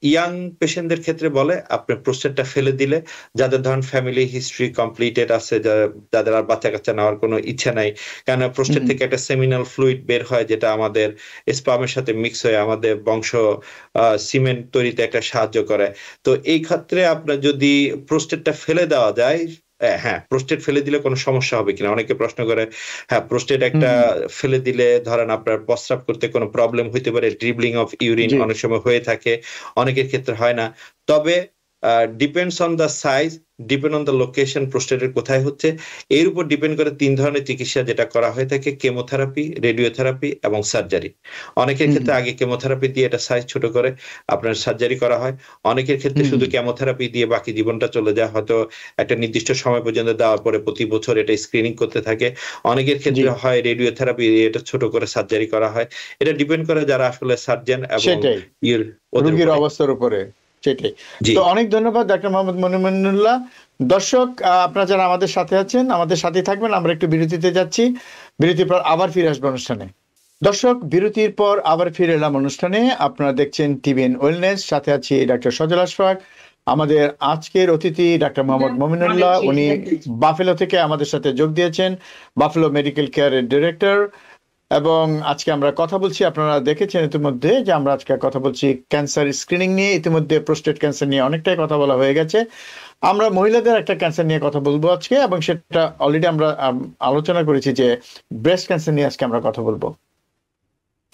ইয়াং পেশেন্টদের ক্ষেত্রে বলে আপনি প্রোস্টেটটা ফেলে দিলে, যাদের ধরেন ফ্যামিলি হিস্ট্রি কমপ্লিটেড আছে, যাদের আর বাচ্চা কাচ্চা নেওয়ার কোনো ইচ্ছা নাই, কারণ প্রোস্টেট থেকে একটা সেমিনাল ফ্লুইড বের হয় যেটা আমাদের স্পামের সাথে মিক্স হয়ে আমাদের বংশ সিমেন্ট তৈরিতে একটা সাহায্য করে। তো এই ক্ষেত্রে আপনার যদি প্রোস্টেটটা ফেলে দেওয়া যায়, হ্যাঁ প্রোস্টেট ফেলে দিলে কোনো সমস্যা হবে কিনা অনেকে প্রশ্ন করে। হ্যাঁ, প্রোস্টেট একটা ফেলে দিলে ধরেন আপনার প্রস্রাব করতে কোনো প্রবলেম হইতে পারে, ড্রিবলিং অফ ইউরিন জি, অনেক সময় হয়ে থাকে, অনেকের ক্ষেত্রে হয় না। তবে depends on the size, depend on the location, প্রোস্টেটের কোথায় হচ্ছে, এর উপর ডিপেন্ড করে 3 ধরনের চিকিৎসা যেটা করা হয়ে থাকে: কেমোথেরাপি, রেডিওথেরাপি এবং সার্জারি। অনেকের ক্ষেত্রে আগে কেমোথেরাপি দিয়ে এটা সাইজ ছোট করে আপনার সার্জারি করা হয়। অনেকের ক্ষেত্রে শুধু কেমোথেরাপি দিয়ে বাকি জীবনটা চলে যায়, হয়তো একটা নির্দিষ্ট সময় পর্যন্ত দেওয়ার পরে প্রতি বছর এটা স্ক্রিনিং করতে থাকে। অনেকের জি, ক্ষেত্রে হয় রেডিওথেরাপি, এটা ছোট করে সার্জারি করা হয়। এটা ডিপেন্ড করে যারা আসলে সার্জন এবং সেটাই। ওদের রোগীর উপরে। অবস্থার উপরে, সেটাই। জি, তো অনেক ধন্যবাদ ডাক্তার মোহাম্মদ মনিমুল্লাহ। দর্শক, আপনারা যারা আমাদের সাথে আছেন, আমাদের সাথেই থাকবেন। আমরা একটু বিরতিতে যাচ্ছি, বিরতির পর আবার ফিরে আসবো অনুষ্ঠানে। দর্শক, বিরতির পর আবার ফিরে এলাম অনুষ্ঠানে। আপনারা দেখছেন টিভিএন ওয়েলনেস, সাথে আছি ডাক্তার সজল আশফাক। আমাদের আজকের অতিথি ডাক্তার মোহাম্মদ মমিনুল্লাহ, উনি বাফেলো থেকে আমাদের সাথে যোগ দিয়েছেন, বাফেলো মেডিকেল কেয়ারের ডিরেক্টর। এবং আজকে আমরা কথা বলছি, আপনারা দেখেছেন ইতিমধ্যে যে আমরা আজকে কথা বলছি ক্যান্সার স্ক্রিনিং নিয়ে। ইতিমধ্যে প্রোস্টেট ক্যান্সার নিয়ে অনেকটাই কথা বলা হয়ে গেছে। আমরা মহিলাদের একটা ক্যান্সার নিয়ে কথা বলবো আজকে, এবং সেটা অলরেডি আমরা আলোচনা করেছি যে ব্রেস্ট ক্যান্সার নিয়ে আজকে আমরা কথা বলবো।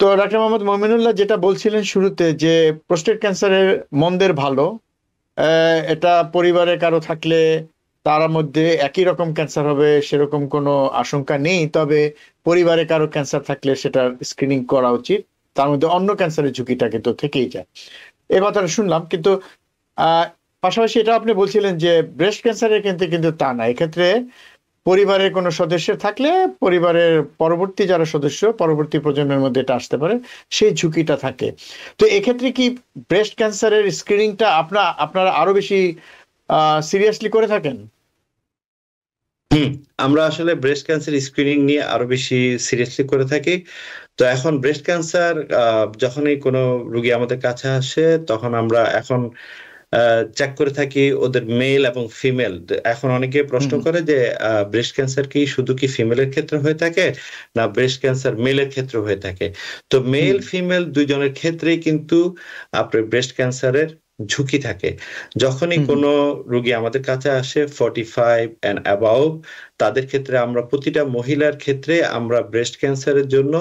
তো ডাক্তার মোহাম্মদ মমিনুল্লাহ যেটা বলছিলেন শুরুতে, যে প্রোস্টেট ক্যান্সারের মন্দের ভালো, এটা পরিবারে কারো থাকলে তার মধ্যে একই রকম ক্যান্সার হবে সেরকম কোনো আশঙ্কা নেই। তবে পরিবারে কারো ক্যান্সার থাকলে সেটার স্ক্রিনিং করা উচিত, তার মধ্যে অন্য ক্যান্সারের ঝুঁকিটা কিন্তু থেকেই যায়। এই কথাটা শুনলাম, কিন্তু পাশাপাশি এটা আপনি বলছিলেন যে ব্রেস্ট ক্যান্সারের কিন্তু তা না। এক্ষেত্রে পরিবারের কোনো সদস্য থাকলে পরিবারের পরবর্তী যারা সদস্য, পরবর্তী প্রজন্মের মধ্যে এটা আসতে পারে, সেই ঝুঁকিটা থাকে। তো এক্ষেত্রে কি ব্রেস্ট ক্যান্সারের স্ক্রিনিংটা আপনারা আরো বেশি সিরিয়াসলি করে থাকেন? আমরা আসলে ব্রেস্ট ক্যান্সার স্ক্রিনিং নিয়ে আরো বেশি সিরিয়াসলি করে থাকি। তো এখন ব্রেস্ট ক্যান্সার যখনই কোনো রোগী আমাদের কাছে আসে, তখন আমরা এখন চেক করে থাকি ওদের মেল এবং ফিমেল। এখন অনেকে প্রশ্ন করে যে ব্রেস্ট ক্যান্সার কি শুধু কি ফিমেলের ক্ষেত্রে হয়ে থাকে, না ব্রেস্ট ক্যান্সার মেলের ক্ষেত্রে হয়ে থাকে? তো মেল ফিমেল দুইজনের ক্ষেত্রেই কিন্তু আপনার ব্রেস্ট ক্যান্সারের ঝুঁকি থাকে। যখনই কোনো রোগী আমাদের কাছে আসে 45 and above, তাদের ক্ষেত্রে আমরা প্রতিটা মহিলার ক্ষেত্রে আমরা ব্রেস্ট ক্যান্সারের জন্য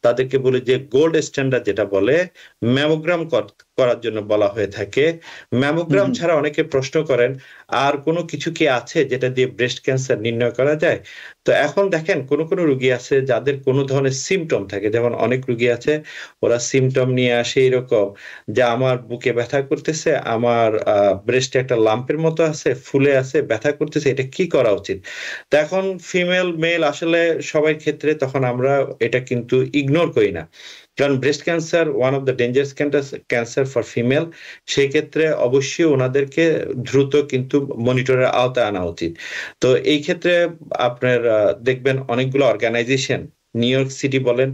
তাদেরকে বলি যে গোল্ড স্ট্যান্ডার্ড যেটা বলে ম্যামোগ্রাম করার জন্য বলা হয়ে থাকে। ম্যামোগ্রাম ছাড়া অনেকে প্রশ্ন করেন আর কোনো কিছু কি আছে যেটা দিয়ে ব্রেস্ট ক্যান্সার নির্ণয় করা যায়? তো এখন দেখেন কোনো রোগী আছে যাদের কোনো ধরনের সিমটম থাকে, যেমন অনেক রোগী আছে ওরা সিমটম নিয়ে আসে এরকম যে আমার বুকে ব্যথা করতেছে, আমার ব্রেস্টে একটা লাম্পের মতো আছে, ফুলে আছে, ব্যথা করতেছে, এটা কি করা উচিত? তো এখন ফিমেল মেল আসলে সবার ক্ষেত্রে তখন আমরা এটা কিন্তু ইগনোর করি না, কারণ breast cancer one of the dangerous cancer for female. সেই ক্ষেত্রে অবশ্যই ওনাদেরকে দ্রুত কিন্তু মনিটরের আওতায় আনা উচিত। তো এই ক্ষেত্রে আপনার দেখবেন অনেকগুলো অর্গানাইজেশন, নিউ ইয়র্ক সিটি বলেন,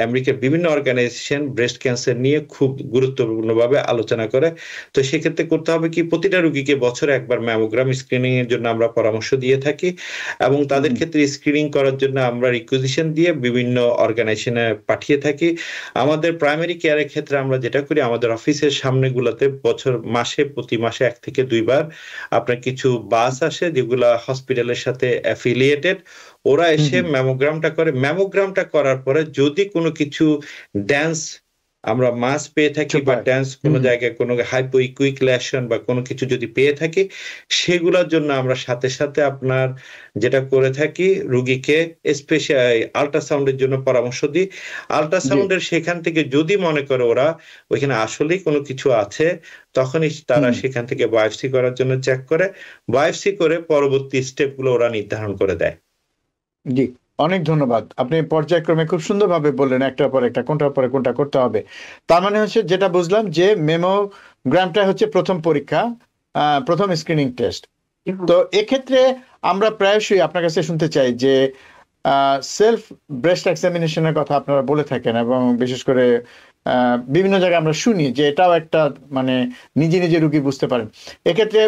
আমেরিকার বিভিন্ন অর্গানাইজেশন ব্রেস্ট ক্যান্সার নিয়ে খুব গুরুত্বপূর্ণভাবে আলোচনা করে। তো সেক্ষেত্রে করতে হবে কি, প্রতিটা রোগীকে বছরে একবার ম্যামোগ্রাম স্ক্রিনিং এর জন্য আমরা পরামর্শ দিয়ে থাকি, এবং তাদের ক্ষেত্রে স্ক্রিনিং করার জন্য আমরা রিকুইজিশন দিয়ে বিভিন্ন অর্গানাইজেশনে পাঠিয়ে থাকি। আমাদের প্রাইমারি কেয়ারের ক্ষেত্রে আমরা যেটা করি, আমাদের অফিসের সামনেগুলোতে প্রতি মাসে 1 থেকে 2 বার আপনার কিছু বাস আসে যেগুলা হসপিটালের সাথে অ্যাফিলিয়েটেড। ওরা এসে ম্যামোগ্রামটা করে। ম্যামোগ্রামটা করার পরে যদি কোনো কিছু ড্যান্স আমরা মাস পেয়ে থাকি বা সুপার। টেন্স কোনো জায়গায় কোনো হাইপোইকুইক লেশন বা কোনো কিছু যদি পেয়ে থাকি, সেগুলোর জন্য আমরা সাথে সাথে আপনার যেটা করে থাকি, রুগীকে স্পেশাল আল্ট্রাসাউন্ডের জন্য পরামর্শ দিই। জি। আল্ট্রাসাউন্ডের সেখান থেকে যদি মনে করে ওরা ওইখানে আসলেই কোনো কিছু আছে, তখনই তারা হুম। সেখান থেকে বায়োপসি করার জন্য চেক করে, বায়োপসি করে পরবর্তী স্টেপগুলো ওরা নির্ধারণ করে দেয়। জি, অনেক ধন্যবাদ। আপনি পর্যায়ক্রমে খুব সুন্দরভাবে বললেন একটার পর একটা, কোনটার পরে কোনটা করতে হবে। তার মানে হচ্ছে যেটা বুঝলাম যে মেমোগ্রামটা হচ্ছে প্রথম পরীক্ষা, প্রথম স্ক্রিনিং টেস্ট। তো এক্ষেত্রে আমরা প্রায়শই আপনার কাছে শুনতে চাই যে সেলফ ব্রেস্ট এক্সামিনেশনের কথা আপনারা বলে থাকেন, এবং বিশেষ করে বিভিন্ন জায়গায় আমরা শুনি যে এটাও একটা মানে নিজে নিজে রুগী বুঝতে পারেন। এক্ষেত্রে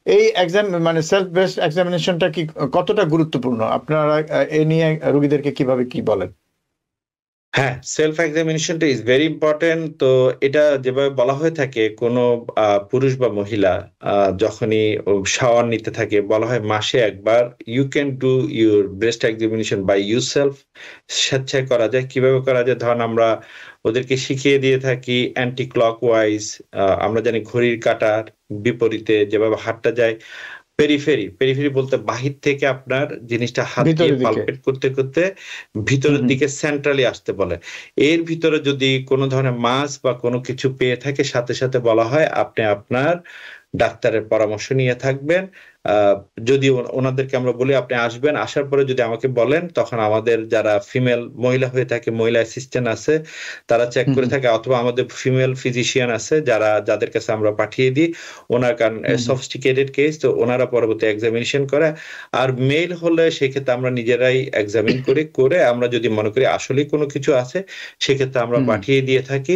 এই এক্সাম মানে সেলফ ব্রেস্ট এক্সামিনেশনটা কি কতটা গুরুত্বপূর্ণ, আপনারা এ নিয়ে রুগীদেরকে কিভাবে কি বলেন? হ্যাঁ, সেলফ এক্সামিনেশনটা ইজ ভেরি ইম্পর্টেন্ট। তো এটা যেভাবে বলা হয়ে থাকে, কোনো পুরুষ বা মহিলা যখনই শাওয়ার নিতে থাকে, বলা হয় মাসে একবার you can do your breast examination by yourself. স্বেচ্ছায় করা যায়। কিভাবে করা যায়? ধরেন আমরা ওদেরকে শিখিয়ে দিয়ে থাকি অ্যান্টি ক্লকওয়াইজ। আমরা জানি ঘড়ির কাঁটার বিপরীতে যেভাবে হাঁটা যায়, পেরিফেরি বলতে বাহির থেকে আপনার জিনিসটা হাত দিয়ে ভিতরের দিকে। পালপেট করতে করতে ভিতরের হুম। দিকে সেন্ট্রালি আসতে বলে। এর ভিতরে যদি কোনো ধরনের মাছ বা কোনো কিছু পেয়ে থাকে, সাথে সাথে বলা হয় আপনি আপনার ডাক্তারের পরামর্শ নিয়ে থাকবেন। যদি ওনাদেরকে আমরা বলি আপনি আসবেন, আসার পরে যদি আমাকে বলেন, তখন আমাদের যারা ফিমেল মহিলা হয়ে থাকে, মহিলা অ্যাসিস্ট্যান্ট আছে, তারা চেক হুম। করে থাকে, অথবা আমাদের ফিমেল ফিজিশিয়ান আছে যাদের কাছে আমরা পাঠিয়ে দিই। ওনার কারণ হুম। সফিস্টিকেটেড কেস, তো ওনারা পরবর্তী এক্সামিনেশন করে। আর মেল হলে সেক্ষেত্রে আমরা নিজেরাই এক্সামিন করে আমরা যদি মনে করি আসলেই কোনো কিছু আছে, সেক্ষেত্রে আমরা হুম। পাঠিয়ে দিয়ে থাকি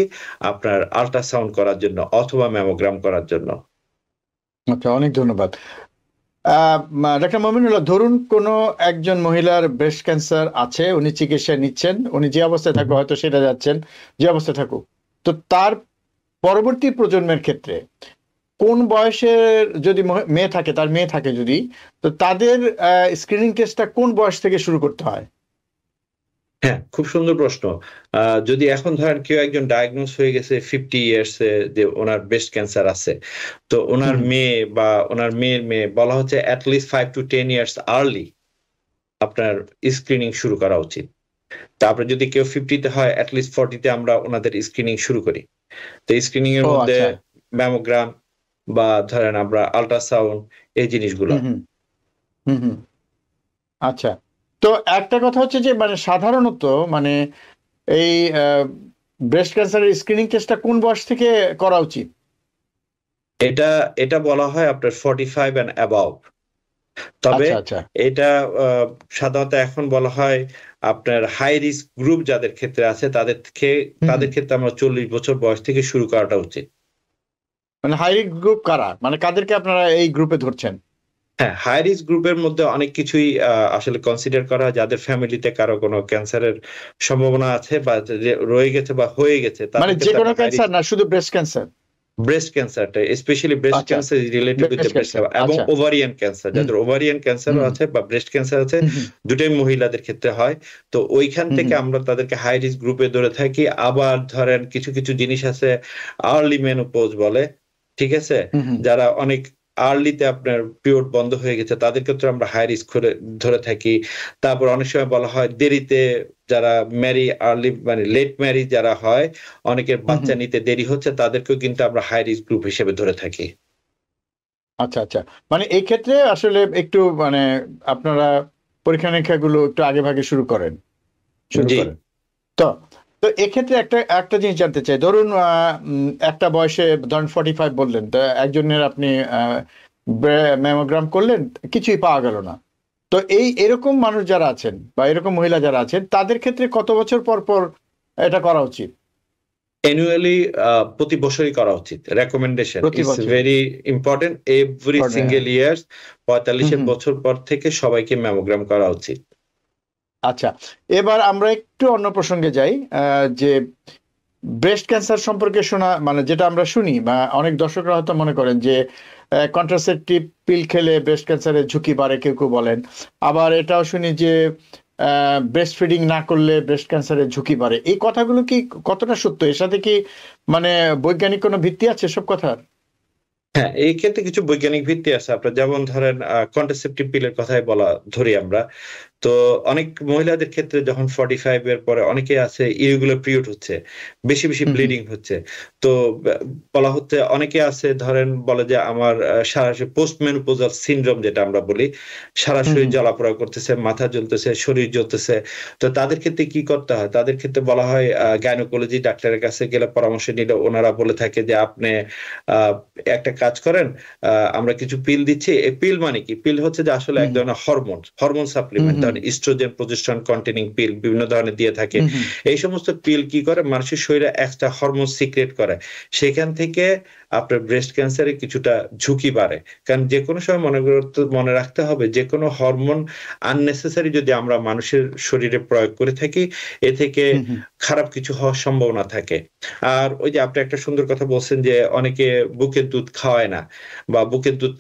আপনার আল্ট্রাসাউন্ড করার জন্য অথবা ম্যামোগ্রাম করার জন্য। আচ্ছা, অনেক ধন্যবাদ। ডাক্তার মমিনুল্লাহ, ধরুন কোনো একজন মহিলার ব্রেস্ট ক্যান্সার আছে, উনি চিকিৎসা নিচ্ছেন, উনি যে অবস্থায় থাকুক, হয়তো সেটা যাচ্ছেন, যে অবস্থায় থাকুক, তো তার পরবর্তী প্রজন্মের ক্ষেত্রে কোন বয়সের যদি মেয়ে থাকে, তার মেয়ে থাকে যদি, তো তাদের স্ক্রিনিং টেস্টটা কোন বয়স থেকে শুরু করতে হয়? হ্যাঁ, খুব সুন্দর প্রশ্ন। যদি এখন ধরেন কেউ একজন ডায়াগনোস হয়ে গেছে 50 ইয়ার্স এ যে ওনার ব্রেস্ট ক্যান্সার আছে, তো ওনার হুম। মেয়ে বা ওনার মেয়ের মেয়ে, বলা হচ্ছে at least 5 to 10 years early আপনার স্ক্রিনিং শুরু করা উচিত। তারপরে যদি কেউ 50 তে হয়, এট লিস্ট 40 তে আমরা ওনাদের স্ক্রিনিং শুরু করি। তো স্ক্রিনিং এর ও মধ্যে আচ্ছা। ম্যামোগ্রাম বা ধরেন আমরা আল্ট্রাসাউন্ড, এই জিনিসগুলো। হুম। হুম। হুম। হুম। আচ্ছা, তো একটা কথা হচ্ছে যে মানে সাধারণত মানে এই ব্রেস্ট ক্যান্সারের স্ক্রিনিং টেস্টটা কোন বয়স থেকে করা উচিত? এটা এটা বলা হয় আপনার 45 অ্যান্ড অ্যাবাভ। তবে আচ্ছা, আচ্ছা। এটা আহ, সাধারণত এখন বলা হয় আপনার হাই রিস্ক গ্রুপ যাদের ক্ষেত্রে আছে, হুম। তাদের হুম। ক্ষেত্রে আমরা 40 বছর বয়স থেকে শুরু করাটা উচিত। মানে হাই রিস্ক গ্রুপ কারা, মানে কাদেরকে আপনারা এই গ্রুপে ধরছেন? হ্যাঁ, হাই রিস্ক গ্রুপের মধ্যে অনেক কিছুই আসলে কনসিডার করা হয়, যাদের ফ্যামিলিতে কারো কোনো ক্যান্সারের সম্ভাবনা আছে বা যে রয়ে গেছে বা হয়ে গেছে, মানে তাদের যে ক্ষেত্রে কোনো আমরা হাই ক্যান্সার রিস্ক। না, শুধু ব্রেস্ট ক্যান্সার? ব্রেস্ট ক্যান্সারটা স্পেশালি ব্রেস্ট আচ্ছা, cancer related with breast breast cancer. এবং আচ্ছা। Ovarian cancer, hmm. যাদের ওভারিয়ান ক্যান্সারও হুম। আছে বা ব্রেস্ট ক্যান্সার আছে, হুম। হুম। দুটাই মহিলাদের ক্ষেত্রে হয়। তো ওইখান হুম। থেকে হুম। আমরা তাদেরকে হাই রিস্ক গ্রুপে ধরে থাকি। আবার ধরেন কিছু কিছু জিনিস আছে আর্লি মেনোপজ বলে, ঠিক আছে, হুম। হুম। যারা অনেক আর্লিতে আপনার পিরিয়ড বন্ধ হয়ে গেছে, তাদের ক্ষেত্রে আমরা হাই রিস্ক করে ধরে থাকি। তারপর অনেক সময় বলা হয় দেরিতে যারা ম্যারি আর্লি মানে লেট ম্যারি যারা হয়, অনেকের হুম। বাচ্চা হুম। নিতে দেরি হচ্ছে, তাদেরকেও কিন্তু আমরা হাই রিস্ক গ্রুপ হিসেবে ধরে থাকি। আচ্ছা, আচ্ছা। মানে এই ক্ষেত্রে আসলে একটু মানে আপনারা পরীক্ষা নিরীক্ষাগুলো একটু আগে ভাগে শুরু জি। করেন। তো তো এক্ষেত্রে একটা একটা জিনিস জানতে চাই, ধরুন একটা বয়সে ধরুন 45 বললেন, তো একজনের আপনি ম্যামোগ্রাম করলেন, কিছুই পাওয়া গেল না। তো এরকম মানুষ যারা আছেন বা এরকম মহিলা যারা আছেন, তাদের ক্ষেত্রে কত বছর পর পর এটা করা উচিত? অ্যানুয়ালি প্রতি বছরই করা উচিত। রেকমেন্ডেশন প্রতি ইটস বছর? Very important. Every single years 45 হুম। এর হুম। বছর পর থেকে সবাইকে ম্যামোগ্রাম করা উচিত। আচ্ছা, এবার আমরা একটু অন্য প্রসঙ্গে যাই। যে ব্রেস্ট ক্যান্সার সম্পর্কে শোনা মানে যেটা আমরা শুনি বা অনেক দর্শকরা হয়তো মনে করেন যে কন্ট্রাসেপটিভ পিল খেলে ব্রেস্ট ক্যান্সারের ঝুঁকি বাড়ে, কেউ কেউ বলেন। আবার এটাও শুনি যে ব্রেস্ট ফিডিং না করলে ব্রেস্ট ক্যান্সারের ঝুঁকি বাড়ে, এই কথাগুলো কি কতটা সত্য? এর সাথে কি মানে বৈজ্ঞানিক কোনো ভিত্তি আছে সব কথার? হ্যাঁ, এই ক্ষেত্রে কিছু বৈজ্ঞানিক ভিত্তি আছে। আপনার যেমন ধরেন কন্ট্রাসেপটিভ পিলের কথাই ধরি আমরা। তো অনেক মহিলাদের ক্ষেত্রে যখন 45 এর পরে অনেকেই আছে ইরেগুলার পিরিয়ড হচ্ছে, বেশি, বেশি হুম, হুম, ব্লিডিং হচ্ছে। তো বলা হচ্ছে অনেকে আছে ধরেন বলে যে আমার সারাশরীর পোস্ট মেনোপজাল সিনড্রোম যেটা আমরা বলি, সারা হুম, শরীর হুম, জ্বালাপোড়া করতেছে, মাথা জ্বলতেছে, শরীর জ্বলতেছে। তো তাদের ক্ষেত্রে কি করতে হয়? তাদের ক্ষেত্রে বলা হয় গাইনোকোলজি ডাক্তারের কাছে গেলে পরামর্শ নিলে ওনারা বলে থাকে যে আপনি আ একটা কাজ করেন, আমরা কিছু পিল দিচ্ছি। এই পিল মানে কি? পিল হচ্ছে যে আসলে এক হুম, ধরনের হরমোন হুম, সাপ্লিমেন্ট। হুম, ধরেন ইস্ট্রোজেন, প্রজেস্টেরন কন্টেনিং পিল বিভিন্ন ধরনের দিয়ে থাকে। হুম, হুম, এই সমস্ত পিল কি করে? মানুষের শরীরে এক্সট্রা হরমোন সিক্রেট করে। সেখান থেকে আপনার ব্রেস্ট ক্যান্সারের কিছুটা ঝুঁকি বাড়ে। কারণ যেকোনো সময় মনে রাখতে হবে যেকোনো হরমোন আননেসেসারি যদি আমরা মানুষের শরীরে প্রয়োগ করে থাকি, এ থেকে হুম, হুম, খারাপ কিছু হওয়ার সম্ভাবনা থাকে। আর ওই যে আপনি একটা সুন্দর কথা বলছেন যে অনেকে বুকের দুধ খাওয়ায় না বা বুকের দুধ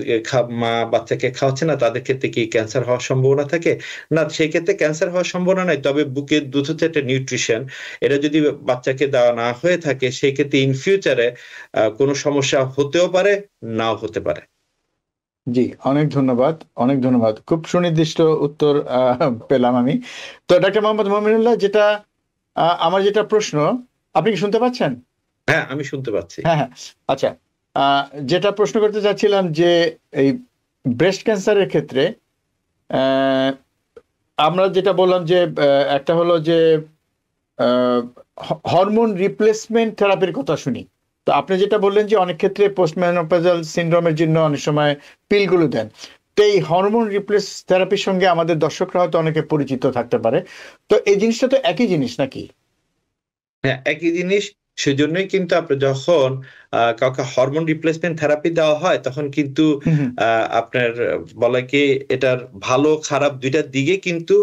মা বাচ্চাকে খাওয়াচ্ছে না, তাদের ক্ষেত্রে কি ক্যান্সার হওয়ার সম্ভাবনা থাকে? না, সেই ক্ষেত্রে ক্যান্সার হওয়ার সম্ভাবনা নাই। তবে বুকের দুধ হচ্ছে একটা নিউট্রিশন। এটা যদি বাচ্চাকে দেওয়া না হয়ে থাকে, সেই ক্ষেত্রে ইন ফিউচারে কোনো সমস্যা হতেও পারে, নাও হতে পারে। জি, অনেক ধন্যবাদ, অনেক ধন্যবাদ। খুব সুনির্দিষ্ট উত্তর পেলাম আমি। তো ডাক্তার মোহাম্মদ মমিনুল্লাহ, যেটা আমার যেটা প্রশ্ন, আপনি কি শুনতে পাচ্ছেন? হ্যাঁ, আমি শুনতে পাচ্ছি। হ্যাঁ, হ্যাঁ। আচ্ছা, আ যেটা প্রশ্ন করতে চাচ্ছিলাম যে এই ব্রেস্ট ক্যান্সারের ক্ষেত্রে অ্যা আমরা যেটা বললাম যে একটা হলো যে আ হরমোন রিপ্লেসমেন্ট থেরাপির কথা শুনি। তো আপনি যেটা বললেন যে অনেক ক্ষেত্রে পোস্ট মেনোপজাল সিনড্রোমের জন্য অনেক সময় পিলগুলো দেন। তো এই হরমোন রিপ্লেস থেরাপির সঙ্গে আমাদের দর্শকরা হয়তো অনেকে পরিচিত থাকতে পারে। তো এই জিনিসটা তো একই জিনিস নাকি? হ্যাঁ, একই জিনিস। সেজন্যই কিন্তু আপনার যখন কাউকে হরমোন রিপ্লেসমেন্ট থেরাপি দেওয়া হয়, তখন কিন্তু হুম, হুম। আ আপনার বলে কি এটার ভালো খারাপ ২ টার দিকে কিন্তু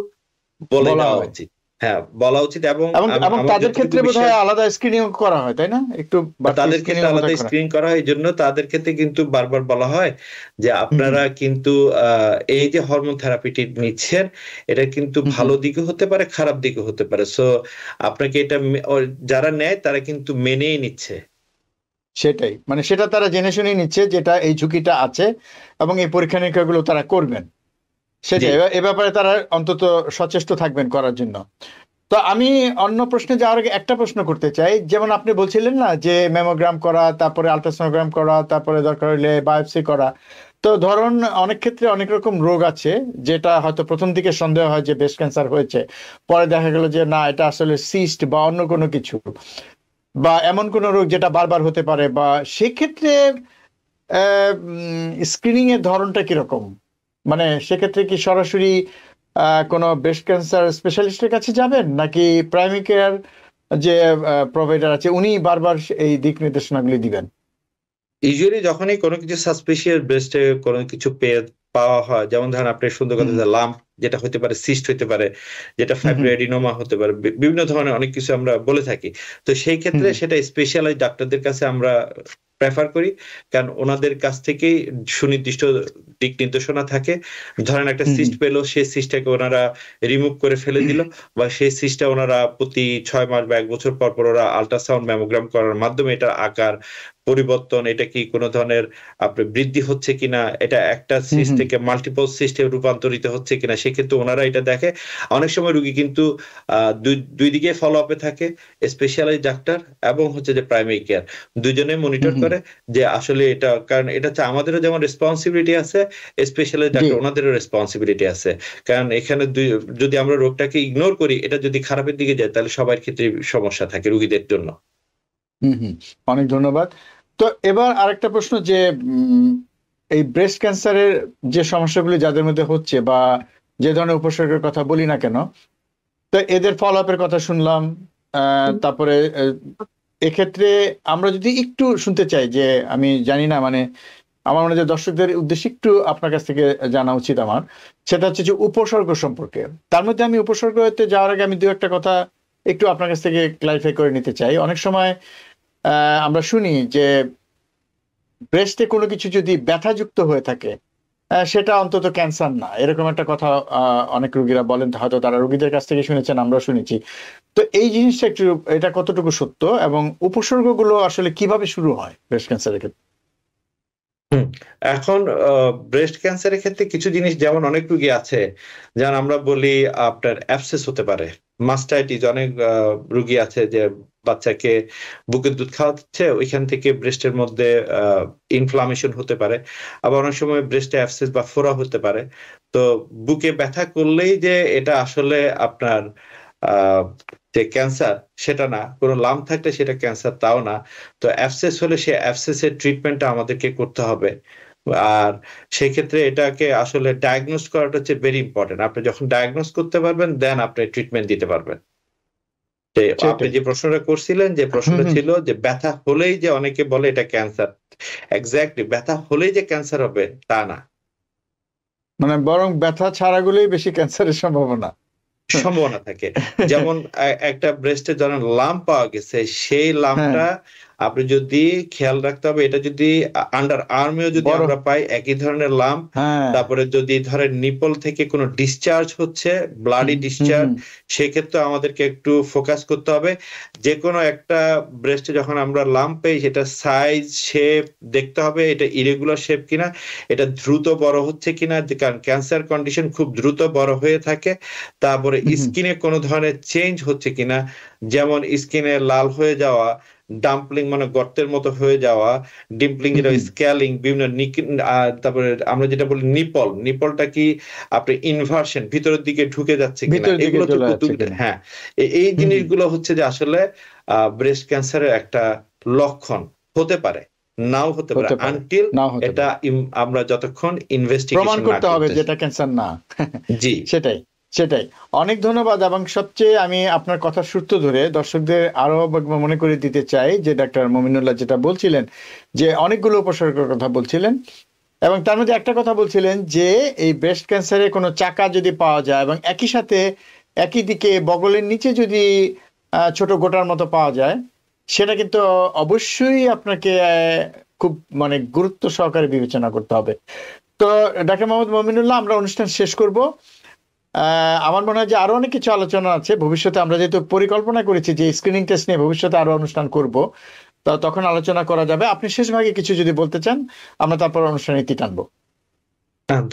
বলে বলা দেওয়া হয়। উচিত। হ্যাঁ, বলা উচিত এবং এবং এবং আমার তাদের যতটুকু ক্ষেত্রে বিশ্বাস বোধহয় আলাদা স্ক্রিনিং ও করা হয়, তাই না? একটু বাড়তি তাদের স্ক্রিনিং ক্ষেত্রে ও আলাদা বোধহয় করা হয়। স্ক্রিনিং করা হয়। এজন্য তাদের ক্ষেত্রে কিন্তু বারবার বলা হয় যে, হুম, হুম, আপনারা কিন্তু আ এই যে হরমোন থেরাপিটি নিচ্ছেন, এটা কিন্তু হুম, হুম। ভালো দিকেও হতে পারে, খারাপ দিকেও হতে পারে। সো আপনাকে এটা যারা নেয় তারা কিন্তু মেনেই নিচ্ছে। সেটাই। মানে সেটা তারা জেনে শুনেই নিচ্ছে যেটা এই ঝুঁকিটা আছে এবং এই পরীক্ষা-নিরীক্ষাগুলো তারা করবেন। জি। সেটাই। এ ব্যাপারে তারা অন্তত সচেষ্ট থাকবেন করার জন্য। তো আমি অন্য প্রশ্নে যাওয়ার আগে একটা প্রশ্ন করতে চাই। যেমন আপনি বলছিলেন না যে ম্যামোগ্রাম করা, তারপরে আল্ট্রাসোনোগ্রাম করা, তারপরে দরকার হলে বায়োপসি করা। তো ধরুন অনেক ক্ষেত্রে অনেক রকম রোগ আছে যেটা হয়তো ১ম দিকে সন্দেহ হয় যে ব্রেস্ট ক্যান্সার হয়েছে। পরে দেখা গেল যে না, এটা আসলে সিস্ট বা অন্য কোনো কিছু। বা এমন কোনো রোগ যেটা বারবার হতে পারে, বা সেক্ষেত্রে স্ক্রিনিং এর ধরনটা কিরকম? মানে সেক্ষেত্রে কি সরাসরি কোনো ব্রেস্ট ক্যান্সার স্পেশালিস্টের কাছে যাবেন? নাকি প্রাইমারি কেয়ার যে প্রোভাইডার আছে উনি বারবার এই দিক নির্দেশনাগুলি দিবেন? ইউজুয়ালি যখনই কোনো কিছু সাসপিসিয়াস ব্রেস্ট এ কোনো কিছু পাওয়া হয়, যেমন ধরেন আপনি সুন্দর হুম, কথা হুম, যে লাম্প যেটা হইতে পারে, সিস্ট হইতে পারে, যেটা হুম, হুম, ফাইব্রোএডিনোমা হতে পারে। বিভিন্ন ধরনের অনেক কিছু আমরা বলে থাকি। তো সেই হুম, ক্ষেত্রে হুম, সেটা স্পেশালাইজড ডাক্তারদের কাছে আমরা প্রেফার করি। কারণ উনাদের কাছ থেকেই সুনির্দিষ্ট দিক নির্দেশনা থাকে। ধরেন একটা হুম, সিস্ট পেল, সেই সিস্টটাকে ওনারা রিমুভ করে ফেলে দিল বা সেই সিস্টটা ওনারা প্রতি ৬ মাস বা ১ বছর পর, পর ওরা আল্ট্রাসাউন্ড ম্যামোগ্রাম করার মাধ্যমে এটার আকার পরিবর্তন, এটা কি কোন ধরনের আপনার বৃদ্ধি হচ্ছে কিনা, এটা একটা হুম, সিস্ট হুম, থেকে মাল্টিপল সিস্টে রূপান্তরিত হচ্ছে কিনা, সেক্ষেত্রে ওনারা এটা দেখে। অনেক সময় রোগী কিন্তু আ ২ দিকে ফলো আপ এ থাকে। স্পেশালাইজড ডাক্তার এবং হচ্ছে যে প্রাইমারি কেয়ার। দুজনেই হুম, মনিটর হুম। করে যে আসলে এটা, কারণ এটা হচ্ছে আমাদেরও যেমন রেসপনসিবিলিটি আছে, স্পেশালাইজড জি। ডাক্তার ওনাদেরও রেসপনসিবিলিটি আছে। কারণ এখানে যদি আমরা রোগটাকে ইগনোর করি, এটা যদি খারাপের দিকে যায় তাহলে সবার ক্ষেত্রেই সমস্যা থাকে রোগীদের জন্য। হুম, হুম। অনেক ধন্যবাদ। তো এবার আরেকটা প্রশ্ন যে উম এই ব্রেস্ট ক্যান্সারের যে সমস্যাগুলি যাদের মধ্যে হচ্ছে বা যে ধরনের উপসর্গের কথা বলি না কেন, তো এদের ফলো আপ এর কথা শুনলাম। তারপরে এক্ষেত্রে আমরা যদি একটু শুনতে চাই যে আমি জানি না, মানে আমার মনে হয় যে দর্শকদের উদ্দেশ্যে একটু আপনার কাছ থেকে জানা উচিত আমার। সেটা হচ্ছে যে উপসর্গ সম্পর্কে। তার মধ্যে আমি উপসর্গতে যাওয়ার আগে আমি ২ ১ টা কথা একটু আপনার কাছ থেকে ক্লারিফাই করে নিতে চাই। অনেক সময় আমরা শুনি যে ব্রেস্টে কোনো কিছু যদি ব্যথাযুক্ত হয়ে থাকে, সেটা অন্তত ক্যান্সার না, এরকম একটা কথা অনেক রোগীরা বলেন, হয়তো তারা রোগীদের কাছ থেকে শুনেছেন, আমরা শুনেছি। তো এই জিনিসটা একটু, এটা কতটুকু সত্য এবং উপসর্গগুলো আসলে কিভাবে শুরু হয় ব্রেস্ট ক্যান্সারের ক্ষেত্রে? এখন ব্রেস্ট ক্যান্সারের ক্ষেত্রে কিছু জিনিস, যেমন অনেক রোগী আছে যেমন আমরা বলি আপনার অ্যাবসেস হতে পারে, মাস্টাইটিস, অনেক রোগী আছে যে বাচ্চাকে বুকের দুধ খাওয়াচ্ছে, ওইখান থেকে ব্রেস্টের মধ্যে ইনফ্লামেশন হতে পারে। আবার অনেক সময় ব্রেস্টে অ্যাবসেস বা ফোড়া হতে পারে। তো বুকে ব্যথা করলেই যে এটা আসলে আপনার যে ক্যান্সার সেটা না, কোনো লাম্প থাকলে সেটা ক্যান্সার তাও না। তো অ্যাবসেস হলে সে অ্যাবসেসের ট্রিটমেন্টটা আমাদেরকে করতে হবে। আর সেই ক্ষেত্রে এটাকে আসলে ডায়াগনোস করাটা হচ্ছে ভেরি ইম্পর্টেন্ট। আপনি যখন ডায়াগনোস করতে পারবেন দেন আপনি ট্রিটমেন্ট দিতে পারবেন। আপনি যে প্রশ্নটা করছিলেন, যে প্রশ্নটা ছিল যে ব্যথা হলেই যে অনেকে বলে এটা ক্যান্সার, এক্স্যাক্টলি ব্যথা হলেই যে ক্যান্সার হবে তা না, মানে বরং ব্যথা ছাড়াগুলোই বেশি ক্যান্সারের সম্ভাবনা থাকে। যেমন একটা ব্রেস্টে যখন লাম্প পাওয়া গেছে, সেই লাম্পটা আপনি যদি খেয়াল রাখতে হবে, এটা যদি আন্ডার আর্মেও যদি আমরা পাই একই ধরনের লাম্প, তারপরে যদি ধরেন নিপল থেকে কোনো ডিসচার্জ হচ্ছে, ব্লাডি ডিসচার্জ, সেক্ষেত্রে আমাদেরকে একটু ফোকাস করতে হবে। যে কোনো একটা ব্রেস্টে যখন আমরা লাম্প পাই, সেটা সাইজ, শেপ দেখতে হবে, এটা ইরেগুলার শেপ কিনা, এটা দ্রুত বড় হচ্ছে কিনা, কারণ ক্যান্সার কন্ডিশন খুব দ্রুত বড় হয়ে থাকে। তারপরে স্কিনে কোনো ধরনের চেঞ্জ হচ্ছে কিনা, যেমন স্কিনে লাল হয়ে যাওয়া, ডাম্পলিং মানে গর্তের মতো হয়ে যাওয়া, ডিম্পলিং যেটা স্ক্যালিং, বিভিন্ন তারপরে আমরা যেটা বলি নিপলটা কি আপনি ইনভার্সন ভিতরের দিকে ঢুকে যাচ্ছে কিনা, এগুলো তো এই জিনিসগুলো হচ্ছে যে আসলে ব্রেস্ট ক্যান্সারের একটা লক্ষণ হতে পারে, নাও হতে পারে, আনটিল এটা আমরা যতক্ষণ ইনভেস্টিগেশন করতে হবে যেটা ক্যান্সার না। জি সেটাই। অনেক ধন্যবাদ। এবং সবচেয়ে আমি আপনার কথা সূত্র ধরে দর্শকদের আরো মনে করে দিতে চাই যে ডাক্তার মমিনুল্লাহ যেটা বলছিলেন, যে অনেকগুলো উপসর্গের কথা বলছিলেন, এবং তার মধ্যে একটা কথা বলছিলেন যে এই ব্রেস্ট ক্যান্সারে কোনো চাকা যদি পাওয়া যায় এবং একই সাথে একই দিকে বগলের নিচে যদি ছোট গোটার মতো পাওয়া যায়, সেটা কিন্তু অবশ্যই আপনাকে খুব গুরুত্ব সহকারে বিবেচনা করতে হবে। তো ডাক্তার মোহাম্মদ মমিনুল্লাহ, আমরা অনুষ্ঠান শেষ করব। আমার মনে হয় যে আরো অনেক কিছু আলোচনা আছে ভবিষ্যতে, আমরা যেহেতু পরিকল্পনা করেছি যে স্ক্রিনিং টেস্ট নিয়ে ভবিষ্যতে আরো অনুষ্ঠান করব, তো তখন আলোচনা করা যাবে। আপনি শেষ ভাগে কিছু যদি বলতে চান, আমরা তারপর অনুষ্ঠানে ইতি টানবো।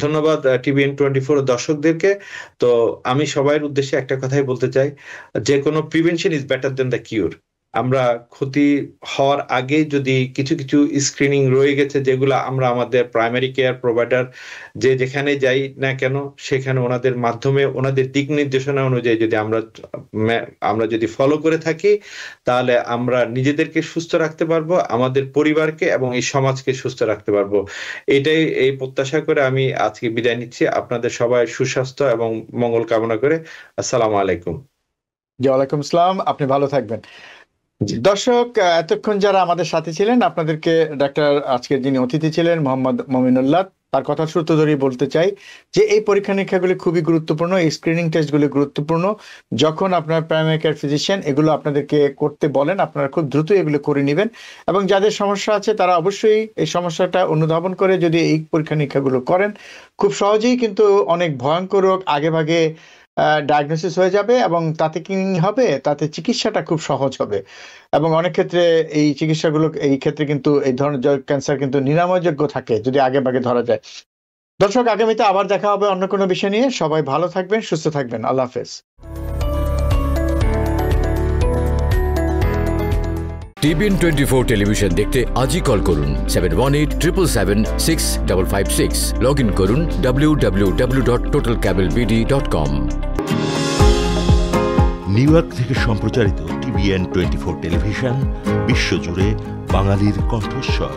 ধন্যবাদ TVN24 দর্শকদেরকে। তো আমি সবার উদ্দেশ্যে একটা কথাই বলতে চাই, যে কোনো prevention is better than the cure. আমরা ক্ষতি হওয়ার আগে যদি কিছু স্ক্রিনিং রয়ে গেছে, যেগুলো আমরা আমাদের প্রাইমারি কেয়ার প্রোভাইডার যে যেখানে যাই না কেন, সেখানে ওনাদের মাধ্যমে, ওনাদের দিক নির্দেশনা অনুযায়ী যদি আমরা যদি ফলো করে থাকি, তাহলে আমরা নিজেদেরকে সুস্থ রাখতে পারবো, আমাদের পরিবারকে এবং এই সমাজকে সুস্থ রাখতে পারবো। এই প্রত্যাশা করে আমি আজকে বিদায় নিচ্ছি। আপনাদের সবাই সুস্বাস্থ্য এবং মঙ্গল কামনা করে আসসালামু আলাইকুম। ওয়ালাইকুম আসসালাম, আপনি ভালো থাকবেন। দর্শক, এতক্ষণ যারা আমাদের সাথে ছিলেন, আপনাদেরকে ডাক্তার আজকের যিনি অতিথি ছিলেন মোহাম্মদ মমিনুল্লাহ, তার কথা সূত্র ধরেই বলতে চাই যে এই পরীক্ষা নিরীক্ষাগুলি খুবই গুরুত্বপূর্ণ, এই স্ক্রিনিং টেস্টগুলি গুরুত্বপূর্ণ। যখন আপনার প্রাইমারি কেয়ার ফিজিশিয়ান এগুলো আপনাদেরকে করতে বলেন, আপনারা খুব দ্রুত এগুলো করে নেবেন, এবং যাদের সমস্যা আছে তারা অবশ্যই এই সমস্যাটা অনুধাবন করে যদি এই পরীক্ষা নিরীক্ষাগুলো করেন, খুব সহজেই কিন্তু অনেক ভয়ঙ্কর রোগ আগে ভাগে ডায়াগনোসিস হয়ে যাবে, এবং তাতে কি হবে, তাতে চিকিৎসাটা খুব সহজ হবে। এবং অনেক ক্ষেত্রে এই চিকিৎসাগুলো, এই ক্ষেত্রে কিন্তু এই ধরনের ক্যান্সার কিন্তু নিরাময়যোগ্য থাকে যদি আগে ভাগে ধরা যায়। দর্শক, আগামীতে আবার দেখা হবে অন্য কোনো বিষয় নিয়ে। সবাই ভালো থাকবেন, সুস্থ থাকবেন। আল্লাহ হাফেজ। TVN24 টেলিভিশন দেখতে আজই কল করুন 7187776556। লগ ইন করুন www.totalcablebd.com। নিউ ইয়র্ক থেকে সম্প্রচারিত TVN24 টেলিভিশন বিশ্বজুড়ে বাঙালির কণ্ঠস্বর।